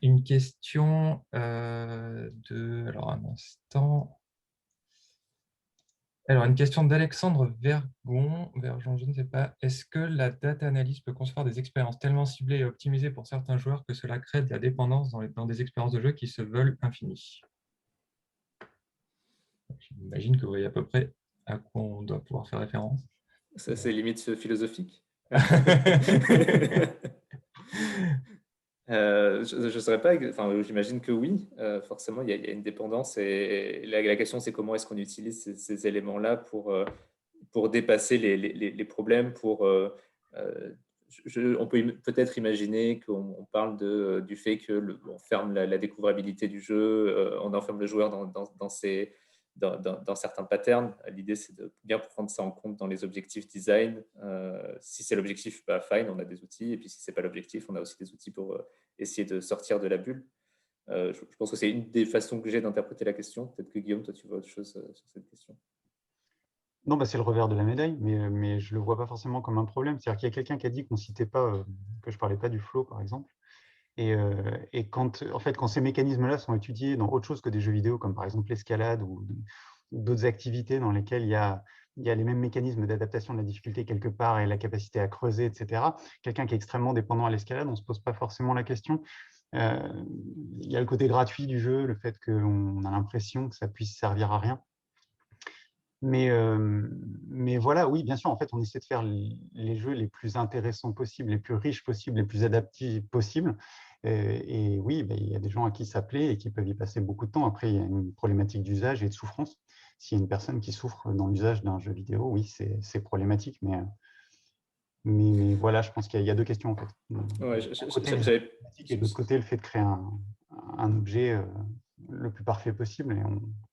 Une question alors un instant. Alors, une question d'Alexandre Vergon, je ne sais pas. Est-ce que la data analyse peut concevoir des expériences tellement ciblées et optimisées pour certains joueurs que cela crée de la dépendance dans des expériences de jeu qui se veulent infinies? J'imagine que vous voyez à peu près à quoi on doit pouvoir faire référence. Ça, c'est limite philosophique. Je ne saurais pas, enfin, j'imagine que oui, forcément, il y a une dépendance. Et la question, c'est comment est-ce qu'on utilise ces éléments-là pour dépasser les problèmes, on peut peut-être imaginer qu'on parle du fait qu'on ferme la découvrabilité du jeu, on enferme le joueur dans certains patterns. L'idée, c'est de bien prendre ça en compte dans les objectifs design. Si c'est l'objectif, fine, on a des outils. Et puis, si ce n'est pas l'objectif, on a aussi des outils pour essayer de sortir de la bulle. Je pense que c'est une des façons que j'ai d'interpréter la question. Peut-être que Guillaume, toi, tu vois autre chose sur cette question. Non, c'est le revers de la médaille, mais je ne le vois pas forcément comme un problème. C'est-à-dire qu'il y a quelqu'un qui a dit qu'on citait pas, que je ne parlais pas du flow, par exemple. Et quand ces mécanismes-là sont étudiés dans autre chose que des jeux vidéo, comme par exemple l'escalade ou d'autres activités dans lesquelles il y a les mêmes mécanismes d'adaptation de la difficulté quelque part et la capacité à creuser, etc. Quelqu'un qui est extrêmement dépendant à l'escalade, on ne se pose pas forcément la question. Il y a le côté gratuit du jeu, le fait qu'on a l'impression que ça puisse servir à rien. Mais voilà, oui, bien sûr, en fait, on essaie de faire les jeux les plus intéressants possibles, les plus riches possibles, les plus adaptés possibles. Et oui, il y a des gens à qui ça plaît et qui peuvent y passer beaucoup de temps. Après, il y a une problématique d'usage et de souffrance. S'il y a une personne qui souffre dans l'usage d'un jeu vidéo, oui, c'est problématique. Mais voilà, je pense qu'il y a deux questions, en fait. Ouais, d'un côté, les problématiques et de l'autre côté, le fait de créer un objet le plus parfait possible. Et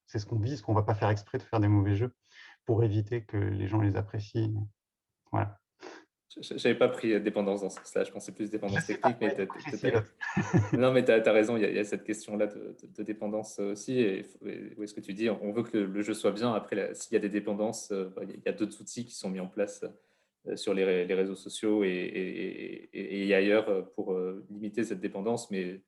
c'est ce qu'on vise, qu'on ne va pas faire exprès de faire des mauvais jeux pour éviter que les gens les apprécient. Voilà. Je n'avais pas pris dépendance dans ce sens-là, je pensais plus dépendance technique. Mais non, mais tu as raison, il y a cette question-là de dépendance aussi. Et où est-ce que tu dis, on veut que le jeu soit bien. Après, s'il y a des dépendances, il y a d'autres outils qui sont mis en place sur les réseaux sociaux et ailleurs pour limiter cette dépendance. Mais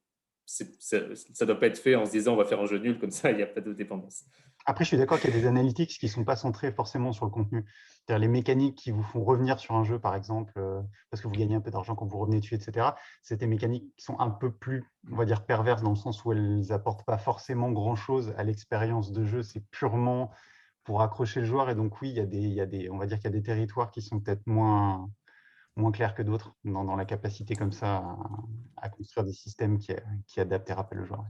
ça ne doit pas être fait en se disant on va faire un jeu nul, comme ça, il n'y a pas de dépendance. Après, je suis d'accord qu'il y a des analytics qui ne sont pas centrés forcément sur le contenu. C'est-à-dire les mécaniques qui vous font revenir sur un jeu, par exemple, parce que vous gagnez un peu d'argent quand vous revenez dessus, etc. C'est des mécaniques qui sont un peu plus, on va dire, perverses dans le sens où elles n'apportent pas forcément grand-chose à l'expérience de jeu. C'est purement pour accrocher le joueur. Et donc, oui, on va dire qu'il y a des territoires qui sont peut-être moins moins claires que d'autres dans la capacité comme ça à construire des systèmes qui adaptent et rappellent le joueur.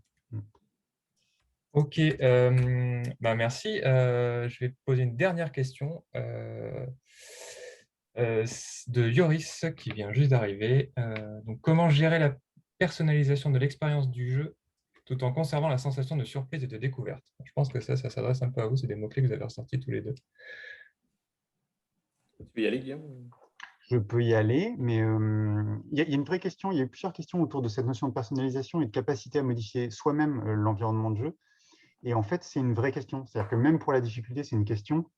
Ok, merci. Je vais poser une dernière question de Yoris qui vient juste d'arriver. Donc, comment gérer la personnalisation de l'expérience du jeu tout en conservant la sensation de surprise et de découverte? Je pense que ça s'adresse un peu à vous. C'est des mots-clés que vous avez ressortis tous les deux. Tu peux y aller, Guillaume? Je peux y aller, mais il y a une vraie question, il y a eu plusieurs questions autour de cette notion de personnalisation et de capacité à modifier soi-même l'environnement de jeu. Et en fait, c'est une vraie question. C'est-à-dire que même pour la difficulté, c'est une question.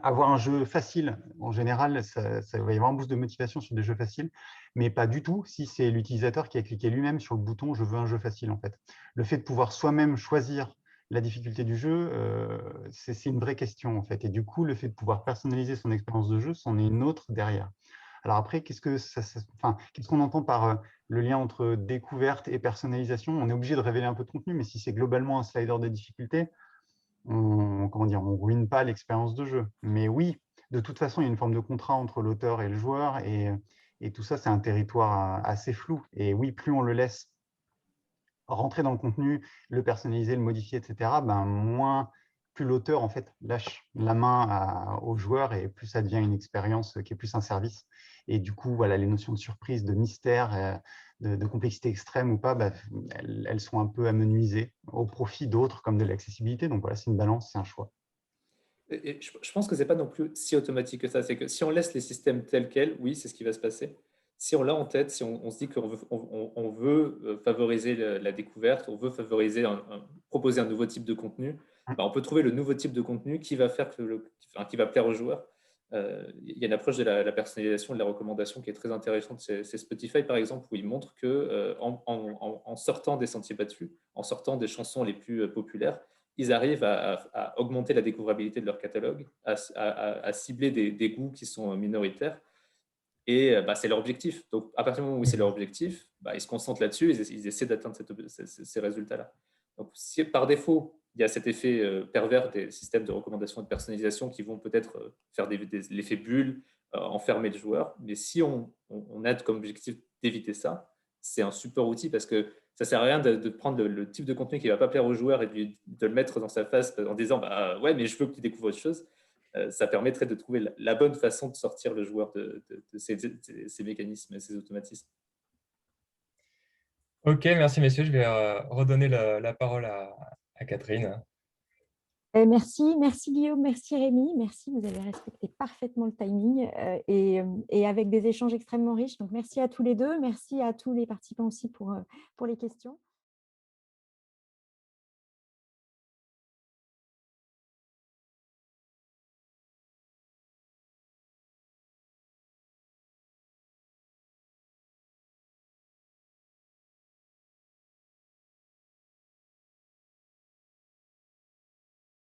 Avoir un jeu facile, en général, ça va y avoir un boost de motivation sur des jeux faciles, mais pas du tout si c'est l'utilisateur qui a cliqué lui-même sur le bouton « Je veux un jeu facile ». En fait, le fait de pouvoir soi-même choisir la difficulté du jeu, c'est une vraie question en fait. Et du coup, le fait de pouvoir personnaliser son expérience de jeu, c'en est une autre derrière. Alors après, qu'est-ce qu'on entend par le lien entre découverte et personnalisation? On est obligé de révéler un peu de contenu, mais si c'est globalement un slider de difficulté, on ruine pas l'expérience de jeu. Mais oui, de toute façon, il y a une forme de contrat entre l'auteur et le joueur, et tout ça, c'est un territoire assez flou. Et oui, plus on le laisse rentrer dans le contenu, le personnaliser, le modifier, etc., plus l'auteur en fait lâche la main au joueur, et plus ça devient une expérience qui est plus un service. Et du coup, voilà, les notions de surprise, de mystère, de complexité extrême ou pas, elles sont un peu amenuisées au profit d'autres comme de l'accessibilité. Donc voilà, c'est une balance, c'est un choix. Et je pense que ce n'est pas non plus si automatique que ça. C'est que si on laisse les systèmes tels quels, oui, c'est ce qui va se passer. Si on l'a en tête, si on se dit qu'on veut, on veut favoriser la découverte, on veut favoriser proposer un nouveau type de contenu, on peut trouver le nouveau type de contenu qui va faire qui va plaire aux joueurs. Il y a une approche de la personnalisation, de la recommandation qui est très intéressante. C'est Spotify, par exemple, où il montre que en sortant des sentiers battus, en sortant des chansons les plus populaires, ils arrivent à augmenter la découvrabilité de leur catalogue, à cibler des goûts qui sont minoritaires. Et c'est leur objectif. Donc, à partir du moment où c'est leur objectif, ils se concentrent là-dessus, ils essaient d'atteindre ces résultats-là. Donc, si par défaut, il y a cet effet pervers des systèmes de recommandation et de personnalisation qui vont peut-être faire l'effet bulle, enfermer le joueur. Mais si on a comme objectif d'éviter ça, c'est un super outil parce que ça ne sert à rien de prendre le type de contenu qui ne va pas plaire au joueur et de le mettre dans sa face en disant ouais, mais je veux que tu découvres autre chose. Ça permettrait de trouver la bonne façon de sortir le joueur de ces mécanismes et ces automatismes. Ok, merci messieurs. Je vais redonner la parole à Catherine. Merci Guillaume, merci Rémi, merci, vous avez respecté parfaitement le timing et avec des échanges extrêmement riches. Donc merci à tous les deux, merci à tous les participants aussi pour les questions.